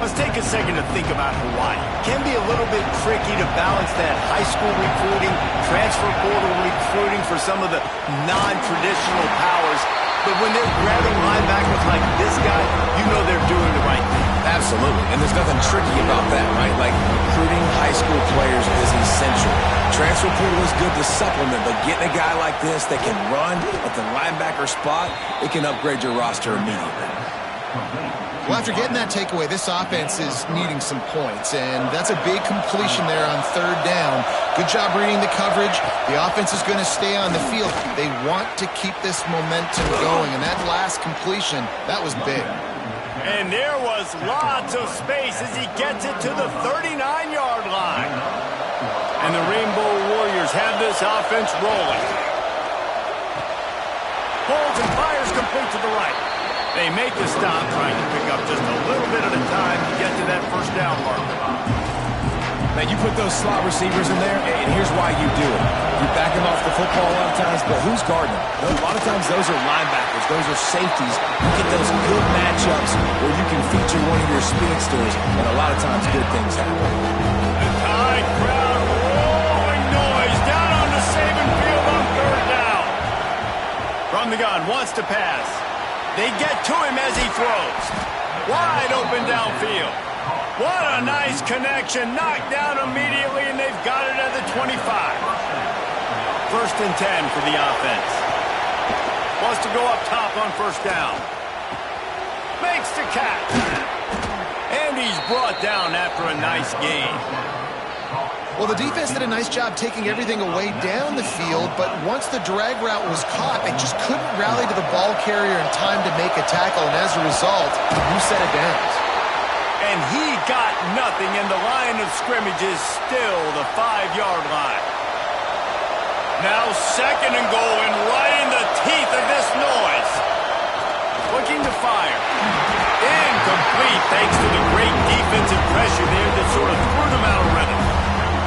Let's take a second to think about Hawaii. It can be a little bit tricky to balance that high school recruiting, transfer portal recruiting for some of the non-traditional powers. But when they're grabbing linebackers like this guy, you know they're doing the right thing. Absolutely, and there's nothing tricky about that, right? Like, recruiting high school players is essential. Transfer portal is good to supplement, but getting a guy like this that can run at the linebacker spot, it can upgrade your roster immediately. Well, after getting that takeaway, this offense is needing some points, and that's a big completion there on 3rd down. Good job reading the coverage. The offense is going to stay on the field. They want to keep this momentum going, and that last completion, that was big. And there was lots of space as he gets it to the 39-yard line. And the Rainbow Warriors have this offense rolling. Holds and fires complete to the right. They make the stop, trying to pick up just a little bit at a time to get to that first down marker. Now, you put those slot receivers in there, and here's why you do it. You back them off the football a lot of times, but who's guarding them? A lot of times, those are linebackers. Those are safeties. You get those good matchups where you can feature one of your speedsters, and a lot of times, good things happen. The Tide crowd rolling noise down on the Saban Field on 3rd down. From the gun, wants to pass. They get to him as he throws. Wide open downfield. What a nice connection. Knocked down immediately, and they've got it at the 25. 1st and 10 for the offense. Wants to go up top on 1st down. Makes the catch. And he's brought down after a nice gain. Well, the defense did a nice job taking everything away down the field, but once the drag route was caught, they just couldn't rally to the ball carrier in time to make a tackle, and as a result, you set it down. And he got nothing, and the line of scrimmage is still the 5-yard line. Now 2nd and goal, and right in the teeth of this noise. Looking to fire. Incomplete, thanks to the great defensive pressure there that sort of threw them out of rhythm.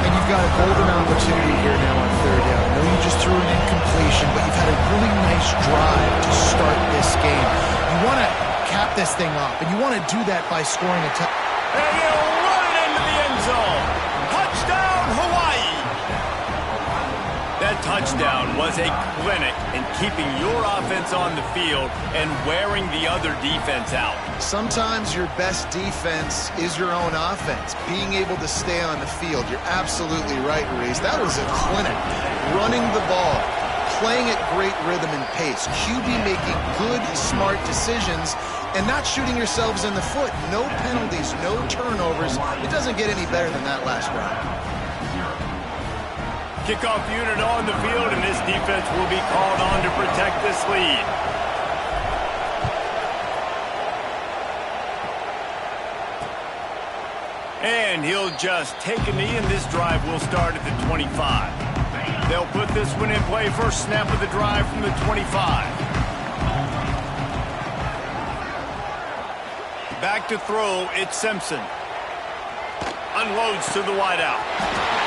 And you've got a golden opportunity here now on 3rd down. I know you just threw an incompletion, but you've had a really nice drive to start this game. You want to cap this thing off, and you want to do that by scoring a touchdown. And he'll run it into the end zone. Touchdown, Hawaii! That touchdown was a clinic in keeping your offense on the field and wearing the other defense out. Sometimes your best defense is your own offense, being able to stay on the field. You're absolutely right, Reese. That was a clinic. Running the ball, playing at great rhythm and pace. QB making good, smart decisions and not shooting yourselves in the foot. No penalties, no turnovers. It doesn't get any better than that last drive. Kickoff unit on the field, and this defense will be called on to protect this lead. And he'll just take a knee, and this drive will start at the 25. They'll put this one in play. First snap of the drive from the 25. Back to throw, it's Simpson. Unloads to the wideout.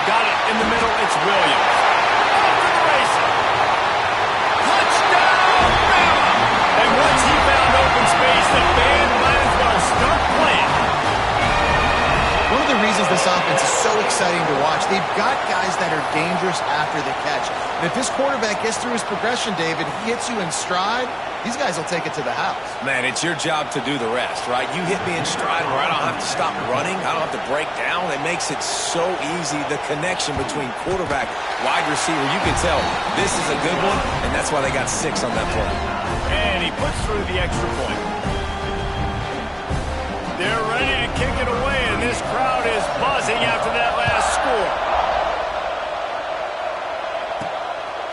Got it in the middle, it's Williams. Off to the races. Touchdown, Bama! And once he found open space, the band might as well start playing. One of the reasons this offense is so exciting to watch, they've got guys that are dangerous after the catch. And if this quarterback gets through his progression, David, he hits you in stride, these guys will take it to the house. Man, it's your job to do the rest, right? You hit me in stride where I don't have to stop running. I don't have to break down. It makes it so easy. The connection between quarterback, wide receiver, you can tell this is a good one, and that's why they got 6 on that play. And he puts through the extra point. They're ready to kick it away, and this crowd is buzzing after that last score.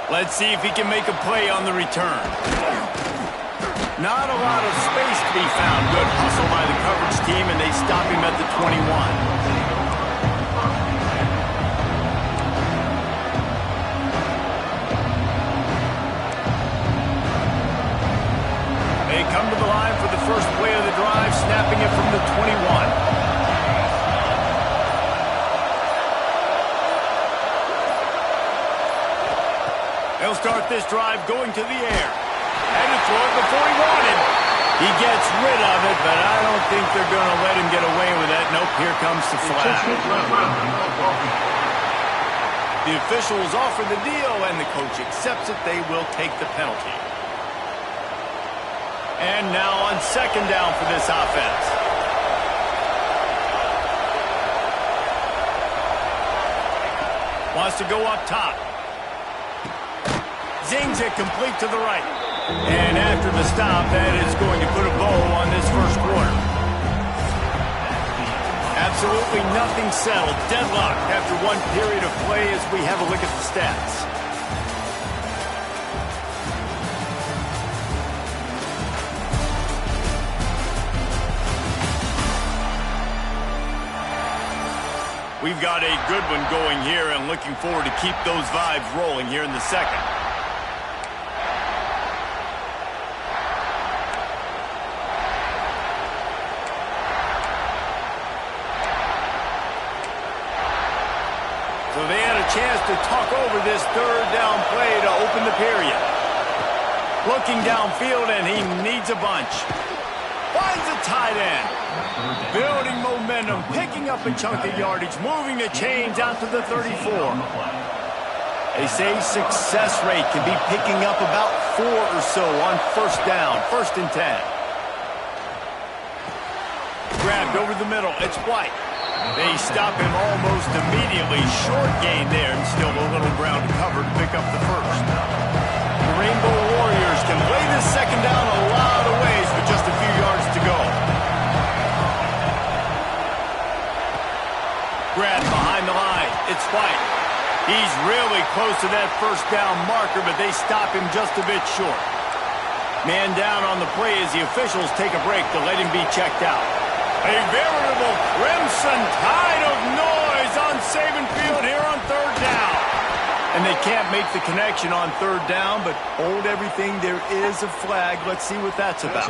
Let's see if he can make a play on the return. Not a lot of space to be found. Good hustle by the coverage team, and they stop him at the 21. They come to the line for the first play of the drive, snapping it from the 21. They'll start this drive going to the air. And to throw it before he wanted. He gets rid of it, but I don't think they're going to let him get away with that. Nope, here comes the flag. The officials offer the deal, and the coach accepts it. They will take the penalty. And now on 2nd down for this offense. Wants to go up top. Zings it complete to the right. And after the stop, that is going to put a bow on this first quarter. Absolutely nothing settled. Deadlock after one period of play as we have a look at the stats. We've got a good one going here, and looking forward to keep those vibes rolling here in the second. So they had a chance to talk over this 3rd down play to open the period. Looking downfield, and he needs a bunch. Finds a tight end. Building momentum, picking up a chunk of yardage, moving the chains out to the 34. They say success rate can be picking up about 4 or so on 1st down, 1st and 10. Grabbed over the middle, it's White. They stop him almost immediately. Short gain there, and still a little ground to cover to pick up the first. The Rainbow Warriors can play this 2nd down a lot of ways with just a few yards to go. Grab behind the line. It's White. He's really close to that 1st down marker, but they stop him just a bit short. Man down on the play as the officials take a break to let him be checked out. A veritable crimson tide of noise on Saban Field here on third down. And they can't make the connection on third down, but hold everything. There is a flag. Let's see what that's about.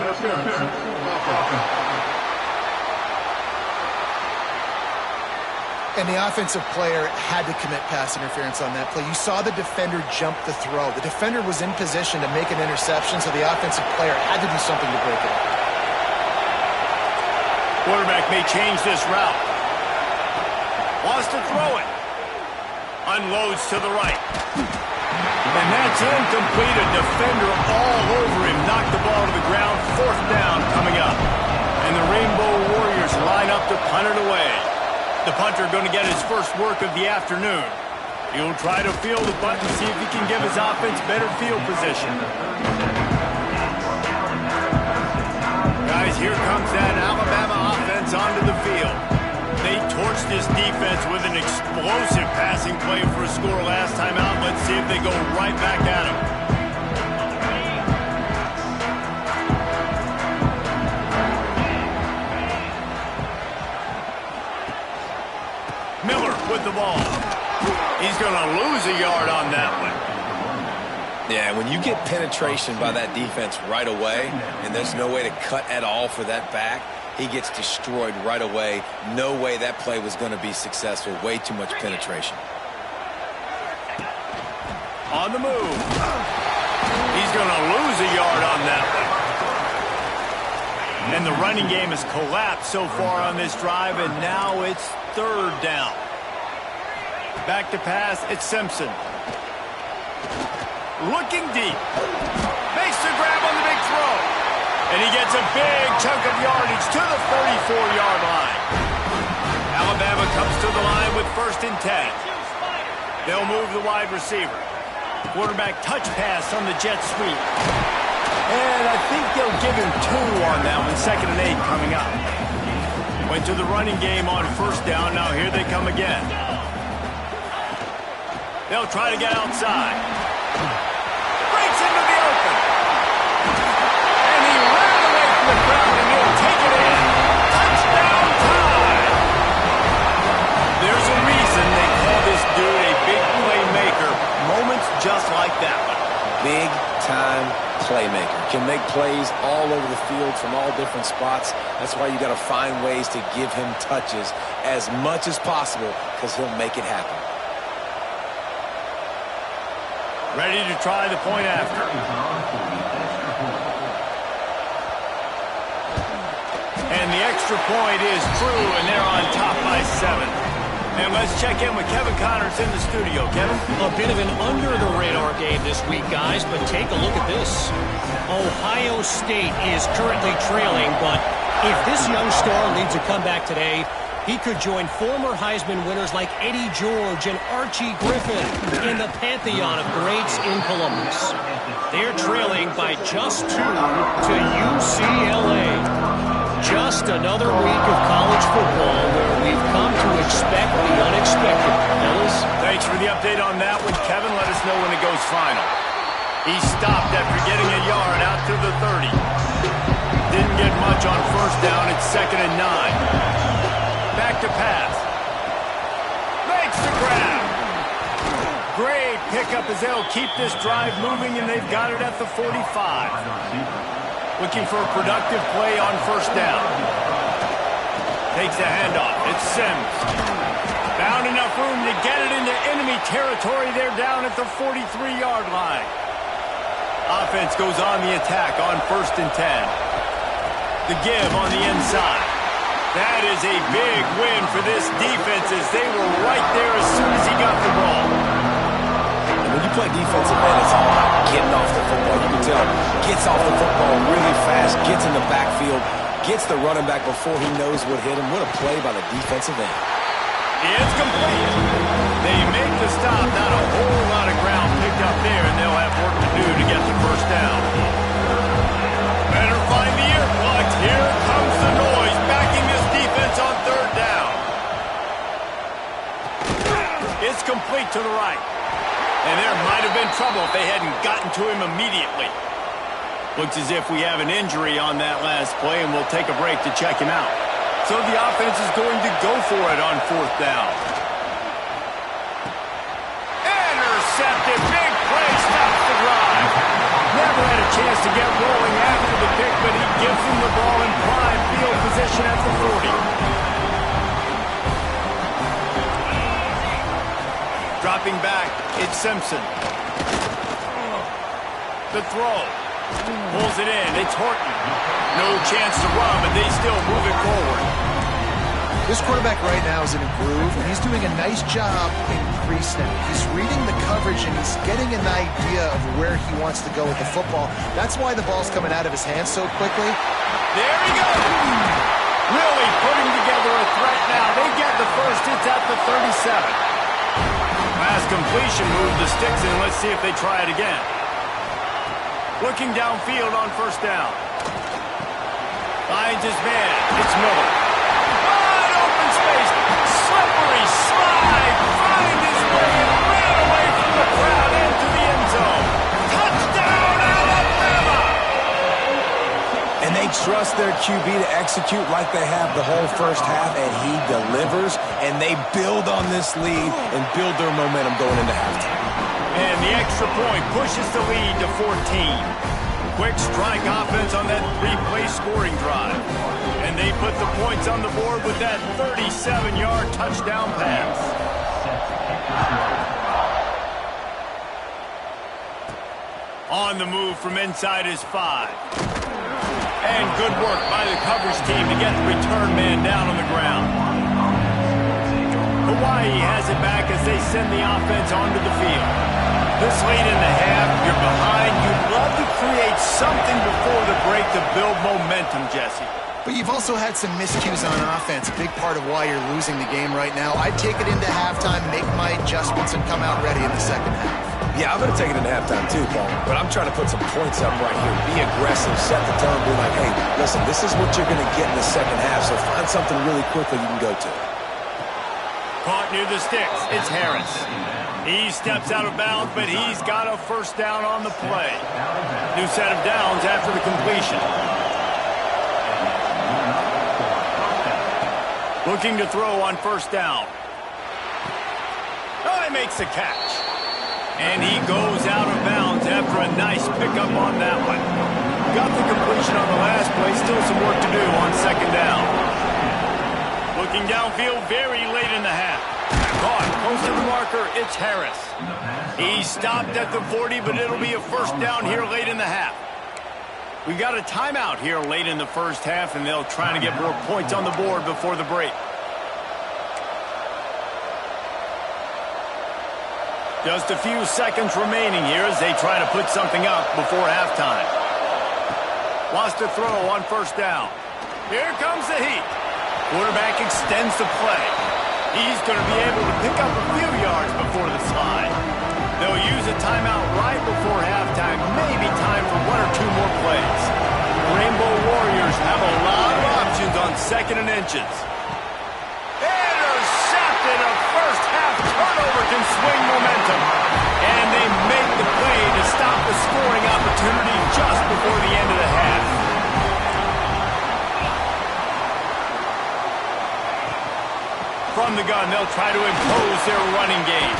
And the offensive player had to commit pass interference on that play. You saw the defender jump the throw. The defender was in position to make an interception, so the offensive player had to do something to break it up. Quarterback may change this route. Wants to throw it. Unloads to the right. And that's incomplete. A defender all over him. Knocked the ball to the ground. Fourth down coming up. And the Rainbow Warriors line up to punt it away. The punter going to get his first work of the afternoon. He'll try to field the punt and see if he can give his offense better field position. Guys, here comes that Alabama offense onto the field. They torched this defense with an explosive passing play for a score last time out. Let's see if they go right back at him. Miller with the ball. He's going to lose a yard on that one. Yeah, when you get penetration by that defense right away, and there's no way to cut at all for that back, he gets destroyed right away. No way that play was going to be successful. Way too much penetration. On the move. He's going to lose a yard on that one. And the running game has collapsed so far on this drive, and now it's third down. Back to pass, it's Simpson. Looking deep. Makes the grab on the big throw. And he gets a big chunk of yardage to the 34-yard line. Alabama comes to the line with 1st and 10. They'll move the wide receiver. Quarterback touch pass on the jet sweep. And I think they'll give him 2 on that one. 2nd and 8 coming up. Went to the running game on 1st down. Now here they come again. They'll try to get outside. Breaks into the open. And he ran away from the crowd, and he'll take it in. Touchdown time. There's a reason they call this dude a big playmaker. Moments just like that one. Big time playmaker. Can make plays all over the field from all different spots. That's why you got to find ways to give him touches as much as possible, because he'll make it happen. Ready to try the point after. And the extra point is true, and they're on top by 7. And let's check in with Kevin Connors in the studio. Kevin? A bit of an under-the-radar game this week, guys, but take a look at this. Ohio State is currently trailing, but if this young star leads a comeback today, he could join former Heisman winners like Eddie George and Archie Griffin in the pantheon of greats in Columbus. They're trailing by just 2 to UCLA. Just another week of college football where we've come to expect the unexpected. Fellas? Thanks for the update on that one, Kevin. Let us know when it goes final. He stopped after getting a yard out to the 30. Didn't get much on 1st down. It's 2nd and 9. Back to pass. Makes the grab. Great pickup as they'll keep this drive moving, and they've got it at the 45. Looking for a productive play on 1st down. Takes the handoff. It's Sims. Found enough room to get it into enemy territory. They're down at the 43-yard line. Offense goes on the attack on 1st and 10. The give on the inside. That is a big win for this defense as they were right there as soon as he got the ball. And when you play defensive end, it's all about getting off the football. You can tell, gets off the football really fast, gets in the backfield, gets the running back before he knows what hit him. What a play by the defensive end. It's complete. They make the stop. Not a whole lot of ground picked up there, and they'll have work to do to get the 1st down. Better find the earplugs. Here comes the noise. Backing this defense on 3rd down. It's complete to the right. And there might have been trouble if they hadn't gotten to him immediately. Looks as if we have an injury on that last play, and we'll take a break to check him out. So the offense is going to go for it on 4th down. Intercepted. Big play. Stops the drive. Never had a chance to get rolling after the pick, but he gives them the ball in prime field position at the 40. Dropping back, it's Simpson. The throw. Pulls it in. It's Horton. No chance to run, but they still move it forward. This quarterback right now is in a groove, and he's doing a nice job in pre-snap. He's reading the coverage, and he's getting an idea of where he wants to go with the football. That's why the ball's coming out of his hands so quickly. There he goes. Really putting together a threat now. They get the first. It's at the 37. Pass completion, move the sticks in. Let's see if they try it again. Looking downfield on 1st down. Finds his man. It's Miller. Wide open space. Slippery slide. Find his way and ran away from the crowd into the end zone. Touchdown, Alabama! And they trust their QB to execute like they have the whole first half, and he delivers, and they build on this lead and build their momentum going into halftime. And the extra point pushes the lead to 14. Quick strike offense on that 3-play scoring drive. And they put the points on the board with that 37-yard touchdown pass. On the move from inside his 5. And good work by the coverage team to get the return man down on the ground. Hawaii has it back as they send the offense onto the field. This late in the half, you're behind. You'd love to create something before the break to build momentum, Jesse. But you've also had some miscues on offense, a big part of why you're losing the game right now. I'd take it into halftime, make my adjustments, and come out ready in the second half. Yeah, I'm going to take it into halftime too, Paul. But I'm trying to put some points up right here. Be aggressive, set the tone, be like, hey, listen, this is what you're going to get in the second half, so find something really quickly you can go to. Caught near the sticks. It's Harris. He steps out of bounds, but he's got a first down on the play. New set of downs after the completion. Looking to throw on 1st down. Oh, he makes the catch. And he goes out of bounds after a nice pickup on that one. Got the completion on the last play. Still some work to do on 2nd down. Looking downfield very late in the half. Caught close to the marker. It's Harris. He stopped at the 40, but it'll be a first down here late in the half. We got a timeout here late in the first half, and they'll try to get more points on the board before the break. Just a few seconds remaining here as they try to put something up before halftime. Lost a throw on 1st down. Here comes the heat. Quarterback extends the play. He's going to be able to pick up a few yards before the slide. They'll use a timeout right before halftime. Maybe time for 1 or 2 more plays. Rainbow Warriors have a lot of options on 2nd and inches. Intercepted. A first half turnover can swing momentum. And they make the play to stop the scoring opportunity just before the end of the half. From the gun, they'll try to impose their running game.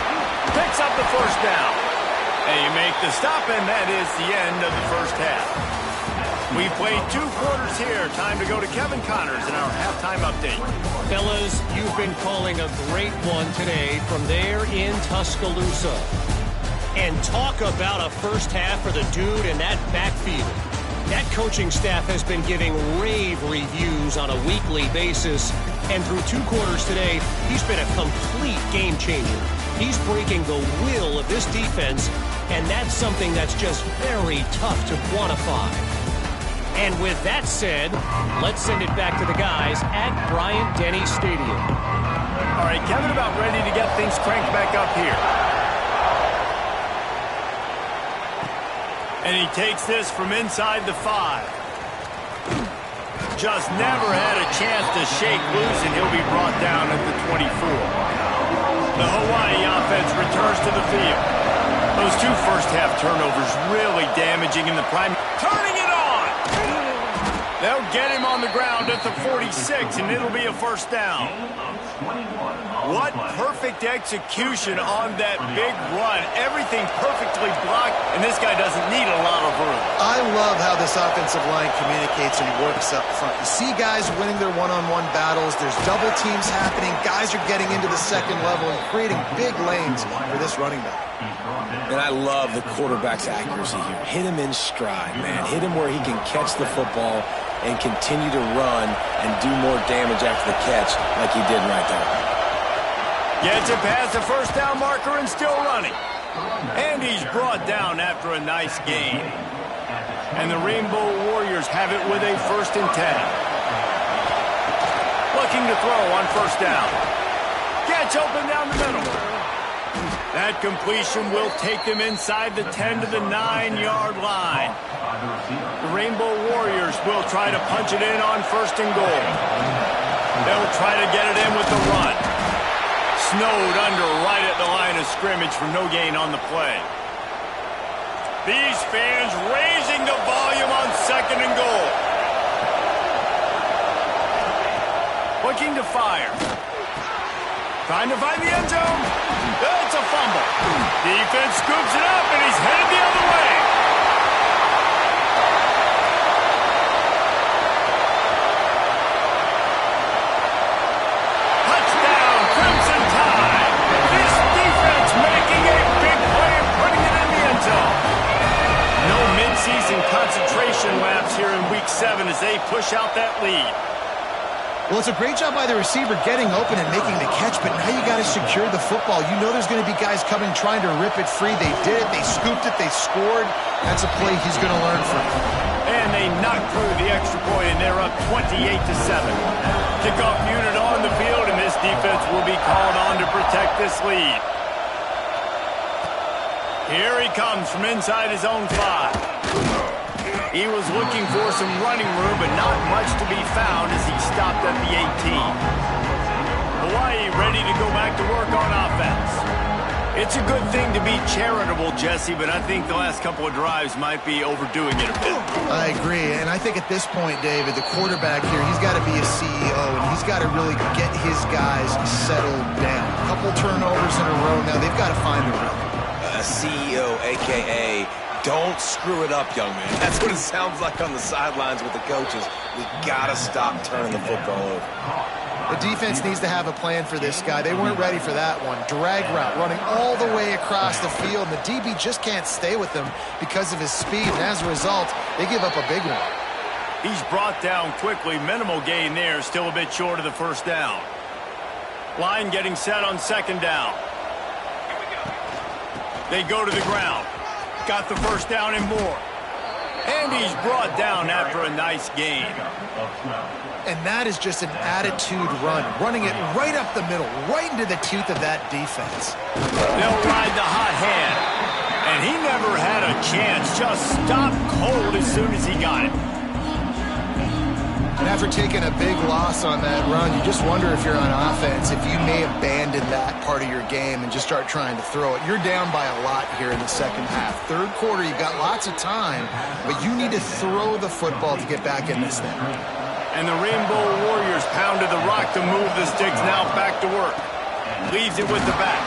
Picks up the first down. They make the stop, and that is the end of the first half. We played 2 quarters here. Time to go to Kevin Connors in our halftime update. Fellas, you've been calling a great one today from there in Tuscaloosa. And talk about a first half for the dude in that backfield. That coaching staff has been giving rave reviews on a weekly basis. And through 2 quarters today, he's been a complete game changer. He's breaking the will of this defense, and that's something that's just very tough to quantify. And with that said, let's send it back to the guys at Bryant-Denny Stadium. All right, Kevin, about ready to get things cranked back up here. And he takes this from inside the 5. Just never had a chance to shake loose, and he'll be brought down at the 24. The Hawaii offense returns to the field. Those 2 first-half turnovers really damaging in the prime. Turning it on! They'll get him on the ground at the 46, and it'll be a first down. What perfect execution on that big run. Everything perfectly blocked, and this guy doesn't need a lot of room. I love how this offensive line communicates and works up front. You see guys winning their one-on-one battles. There's double teams happening. Guys are getting into the second level and creating big lanes for this running back. And I love the quarterback's accuracy here. Hit him in stride, man. Hit him where he can catch the football and continue to run and do more damage after the catch like he did right there. Gets it past the first down marker and still running. And he's brought down after a nice gain. And the Rainbow Warriors have it with a 1st and 10. Looking to throw on first down. Gets open down the middle. That completion will take them inside the 10 to the 9-yard line. The Rainbow Warriors will try to punch it in on 1st and goal. They'll try to get it in with the run. Snowed under right at the line of scrimmage for no gain on the play. These fans raising the volume on 2nd and goal. Looking to fire. Trying to find the end zone. It's a fumble. Defense scoops it up, and he's headed the other way. Touchdown, Crimson Tide. This defense making a big play and putting it in the end zone. No mid-season concentration laps here in Week 7 as they push out that lead. Well, it's a great job by the receiver getting open and making the catch, but now you got to secure the football. You know there's going to be guys coming trying to rip it free. They did it. They scooped it. They scored. That's a play he's going to learn from. And they knock through the extra point, and they're up 28-7. Kickoff unit on the field, and this defense will be called on to protect this lead. Here he comes from inside his own 5. He was looking for some running room, but not much to be found as he stopped at the 18. Hawaii ready to go back to work on offense. It's a good thing to be charitable, Jesse, but I think the last couple of drives might be overdoing it a bit. I agree, and I think at this point, David, the quarterback here, he's got to be a CEO, and he's got to really get his guys settled down. A couple turnovers in a row now. They've got to find a rhythm. A CEO, a.k.a. don't screw it up, young man. That's what it sounds like on the sidelines with the coaches. We got to stop turning the football over. The defense needs to have a plan for this guy. They weren't ready for that one. Drag route, running all the way across the field, and the DB just can't stay with him because of his speed, and as a result, they give up a big one. He's brought down quickly. Minimal gain there, still a bit short of the first down. Line getting set on 2nd down. They go to the ground. Got the first down and more. And he's brought down after a nice gain. And that is just an attitude run, running it right up the middle, right into the teeth of that defense. They'll ride the hot hand. And he never had a chance, just stopped cold as soon as he got it. And after taking a big loss on that run, you just wonder if you're on offense, if you may abandon that part of your game and just start trying to throw it. You're down by a lot here in the second half. Third quarter, you've got lots of time, but you need to throw the football to get back in this thing. And the Rainbow Warriors pounded the rock to move the sticks, now back to work. Leaves it with the back.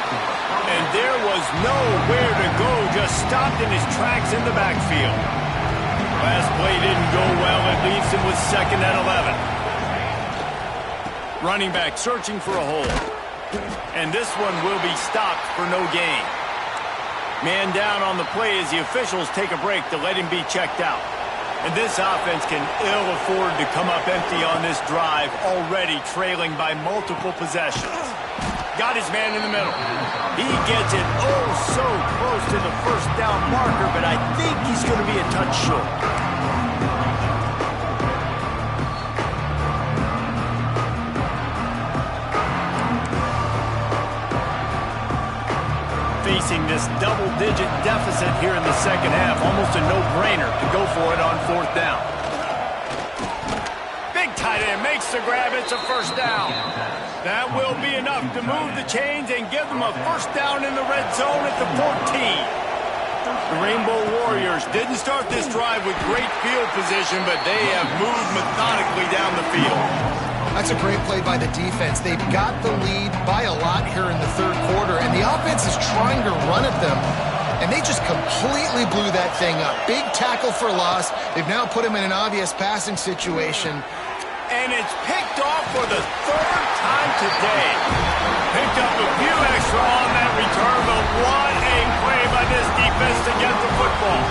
And there was nowhere to go, just stopped in his tracks in the backfield. Last play didn't go well. It leaves him with 2nd and 11. Running back searching for a hole. And this one will be stopped for no gain. Man down on the play as the officials take a break to let him be checked out. And this offense can ill afford to come up empty on this drive, already trailing by multiple possessions. Got his man in the middle. He gets it oh so close to the first down marker, but I think he's going to be a touch short. Facing this double-digit deficit here in the second half, almost a no-brainer to go for it on 4th down. Big tight end makes the grab. It's a first down. That will be enough to move the chains and give them a first down in the red zone at the 14. The Rainbow Warriors didn't start this drive with great field position, but they have moved methodically down the field. That's a great play by the defense. They've got the lead by a lot here in the third quarter, and the offense is trying to run at them, and they just completely blew that thing up. Big tackle for loss. They've now put him in an obvious passing situation. And it's picked off for the third time today. Picked up a few extra on that return, but what a play by this defense to get the football.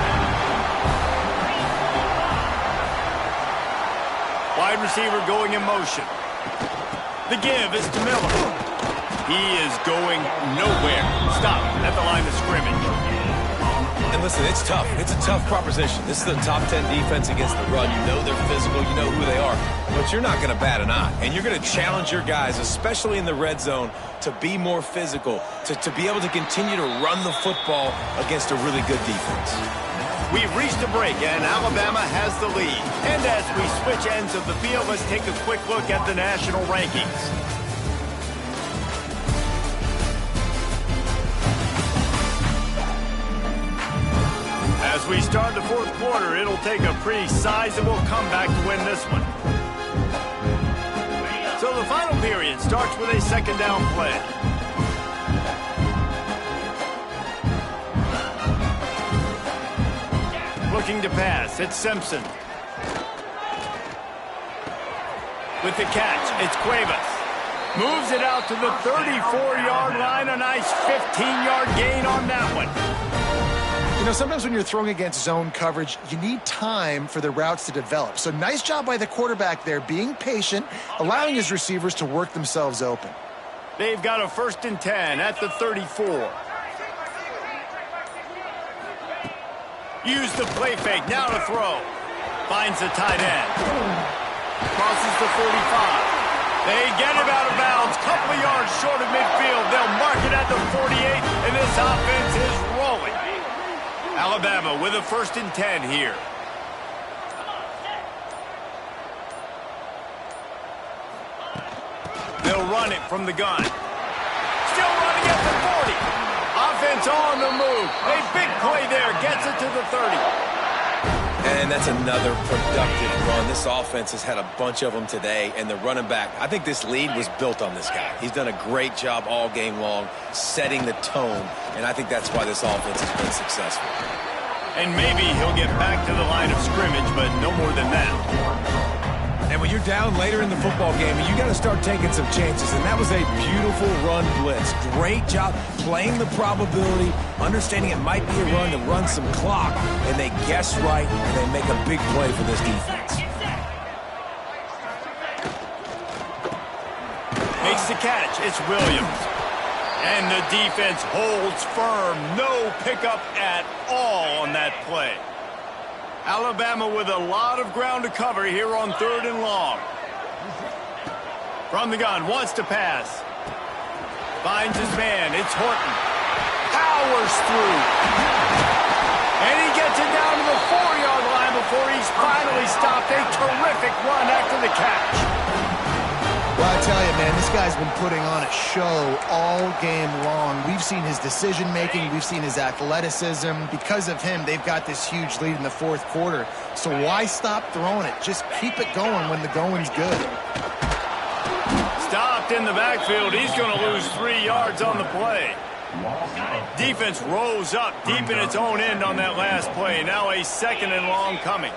Wide receiver going in motion. The give is to Miller. He is going nowhere. Stop at the line of scrimmage. And listen, it's tough. It's a tough proposition. This is the top 10 defense against the run. You know they're physical. You know who they are. But you're not going to bat an eye. And you're going to challenge your guys, especially in the red zone, to be more physical, to be able to continue to run the football against a really good defense. We've reached a break, and Alabama has the lead. And as we switch ends of the field, let's take a quick look at the national rankings. As we start the fourth quarter, it'll take a pretty sizable comeback to win this one. So the final period starts with a second down play. Looking to pass, it's Simpson. With the catch, it's Cuevas. Moves it out to the 34-yard line. A nice 15-yard gain on that one. You know, sometimes when you're throwing against zone coverage, you need time for the routes to develop. So nice job by the quarterback there, being patient, allowing his receivers to work themselves open. They've got a 1st and 10 at the 34. Use the play fake, now to throw. Finds the tight end. Crosses the 45. They get him out of bounds, couple of yards short of midfield. They'll mark it at the 48, and this offense is rolling. Alabama with a 1st and 10 here. They'll run it from the gun. Still running at the 40. Offense on the move. A big play there. Gets it to the 30. And that's another productive run. This offense has had a bunch of them today, and the running back, I think this lead was built on this guy. He's done a great job all game long setting the tone, and I think that's why this offense has been successful. And maybe he'll get back to the line of scrimmage, but no more than that. And when you're down later in the football game, you got to start taking some chances, and that was a beautiful run blitz. Great job playing the probability, understanding it might be a run to run some clock, and they guess right, and they make a big play for this defense. Makes the catch. It's Williams. And the defense holds firm. No pickup at all on that play. Alabama with a lot of ground to cover here on 3rd and long. From the gun, wants to pass. Finds his man. It's Horton. Powers through. And he gets it down to the 4-yard line before he's finally stopped. A terrific run after the catch. Well, I tell you, man, this guy's been putting on a show all game long. We've seen his decision-making. We've seen his athleticism. Because of him, they've got this huge lead in the fourth quarter. So why stop throwing it? Just keep it going when the going's good. Stopped in the backfield. He's going to lose 3 yards on the play. Defense rose up deep in its own end on that last play. Now a 2nd and long coming.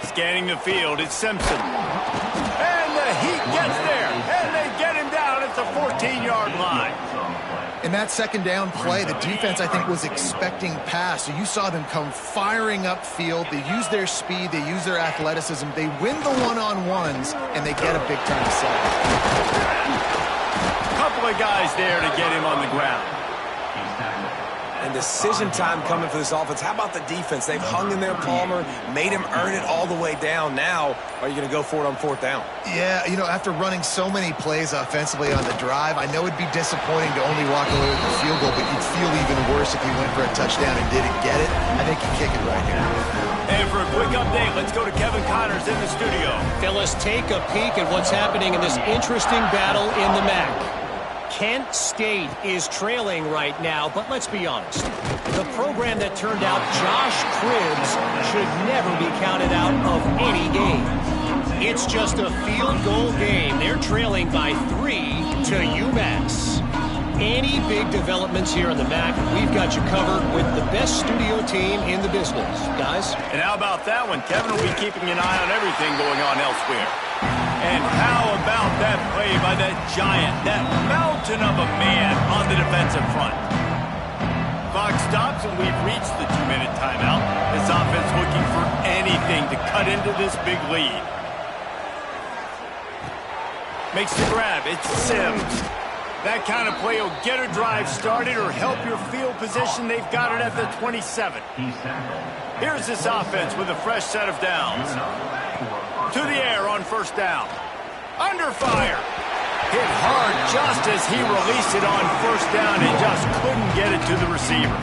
Scanning the field, it's Simpson. And the Heat gets there. And they get him down at the 14-yard line. In that 2nd down play, the defense, I think, was expecting pass. So you saw them come firing upfield. They use their speed. They use their athleticism. They win the one-on-ones, and they get a big-time sack. Couple of guys there to get him on the ground. And decision time coming for this offense. How about the defense? They've hung in there, Palmer, made him earn it all the way down. Now, are you going to go for it on 4th down? Yeah, you know, after running so many plays offensively on the drive, I know it'd be disappointing to only walk away with a field goal, but you'd feel even worse if you went for a touchdown and didn't get it. I think you kick it right here. And for a quick update, let's go to Kevin Connors in the studio. Phyllis, take a peek at what's happening in this interesting battle in the MAC. Kent State is trailing right now, but let's be honest. The program that turned out Josh Cribbs should never be counted out of any game. It's just a field goal game. They're trailing by 3 to UMass. Any big developments here on the MAC, we've got you covered with the best studio team in the business. Guys? And how about that one? Kevin will be keeping an eye on everything going on elsewhere. And how about that play by that giant, that mountain of a man on the defensive front? Clock stops and we've reached the 2-minute timeout. This offense looking for anything to cut into this big lead. Makes the grab. It's Sims. That kind of play will get a drive started or help your field position. They've got it at the 27. Here's this offense with a fresh set of downs. To the air on first down. Under fire. Hit hard just as he released it on first down and just couldn't get it to the receiver.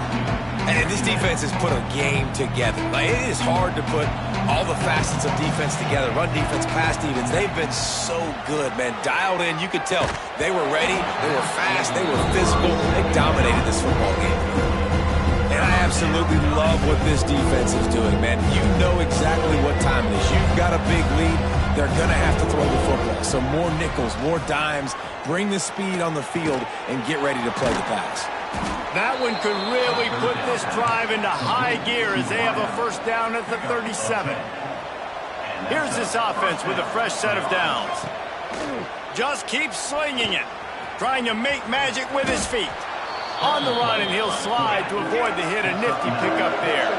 And this defense has put a game together. Like, it is hard to put all the facets of defense together. Run defense, pass defense. They've been so good, man. Dialed in. You could tell they were ready. They were fast. They were physical. They dominated this football game. And I absolutely love what this defense is doing, man. You know exactly what time it is. You've got a big lead. They're going to have to throw the football. So more nickels, more dimes. Bring the speed on the field and get ready to play the pass. That one could really put this drive into high gear as they have a first down at the 37. Here's this offense with a fresh set of downs. Just keeps slinging it, trying to make magic with his feet. On the run, and he'll slide to avoid the hit. A nifty pickup there.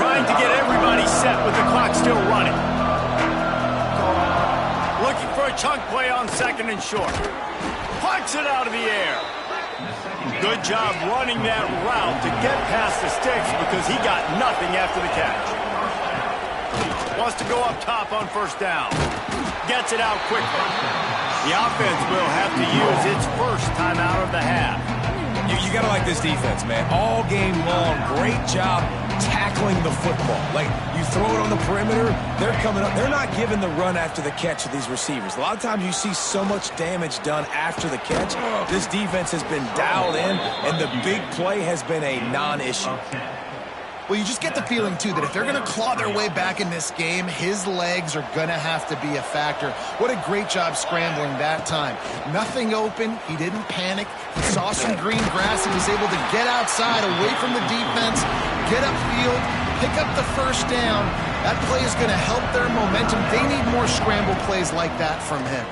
Trying to get everybody set with the clock still running. Looking for a chunk play on second and short. Plucks it out of the air. Good job running that route to get past the sticks because he got nothing after the catch. Wants to go up top on first down. Gets it out quickly. The offense will have to use its first timeout of the half. You got to like this defense, man. All game long, great job tackling the football. Like, you throw it on the perimeter, they're coming up. They're not giving the run after the catch to these receivers. A lot of times you see so much damage done after the catch. This defense has been dialed in, and the big play has been a non-issue. Well, you just get the feeling, too, that if they're going to claw their way back in this game, his legs are going to have to be a factor. What a great job scrambling that time. Nothing open. He didn't panic. He saw some green grass. He was able to get outside, away from the defense, get upfield, pick up the first down. That play is going to help their momentum. They need more scramble plays like that from him.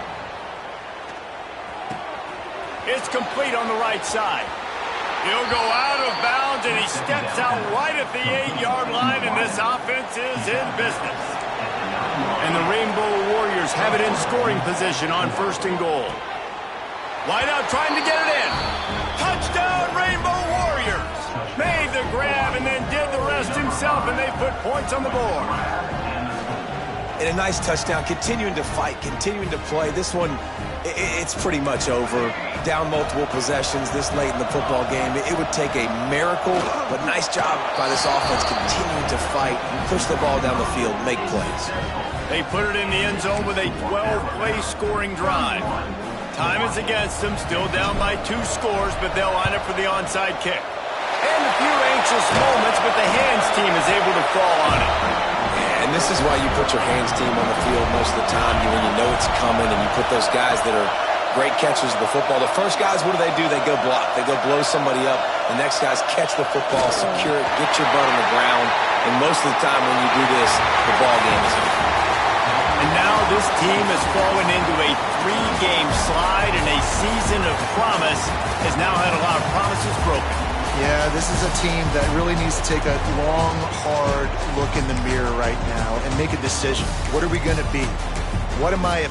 It's complete on the right side. He'll go out of bounds, and he steps out right at the 8-yard line, and this offense is in business. And the Rainbow Warriors have it in scoring position on first and goal. Wide out trying to get it in. Touchdown, Rainbow Warriors. Made the grab and then did the rest himself, and they put points on the board. And a nice touchdown, continuing to fight, continuing to play. This one, it's pretty much over. Down multiple possessions this late in the football game. It would take a miracle, but nice job by this offense continuing to fight, push the ball down the field, make plays. They put it in the end zone with a 12-play scoring drive. Time is against them, still down by 2 scores, but they'll line up for the onside kick. And a few anxious moments, but the hands team is able to fall on it. And this is why you put your hands team on the field most of the time, when you know it's coming, and you put those guys that are great catchers of the football. The first guys, what do? They go block. They go blow somebody up. The next guys catch the football, secure it, get your butt on the ground. And most of the time when you do this, the ball game is over. And now this team has fallen into a 3-game slide, and a season of promise has now had a lot of promises broken. Yeah, this is a team that really needs to take a long, hard look in the mirror right now and make a decision. What are we going to be? What am I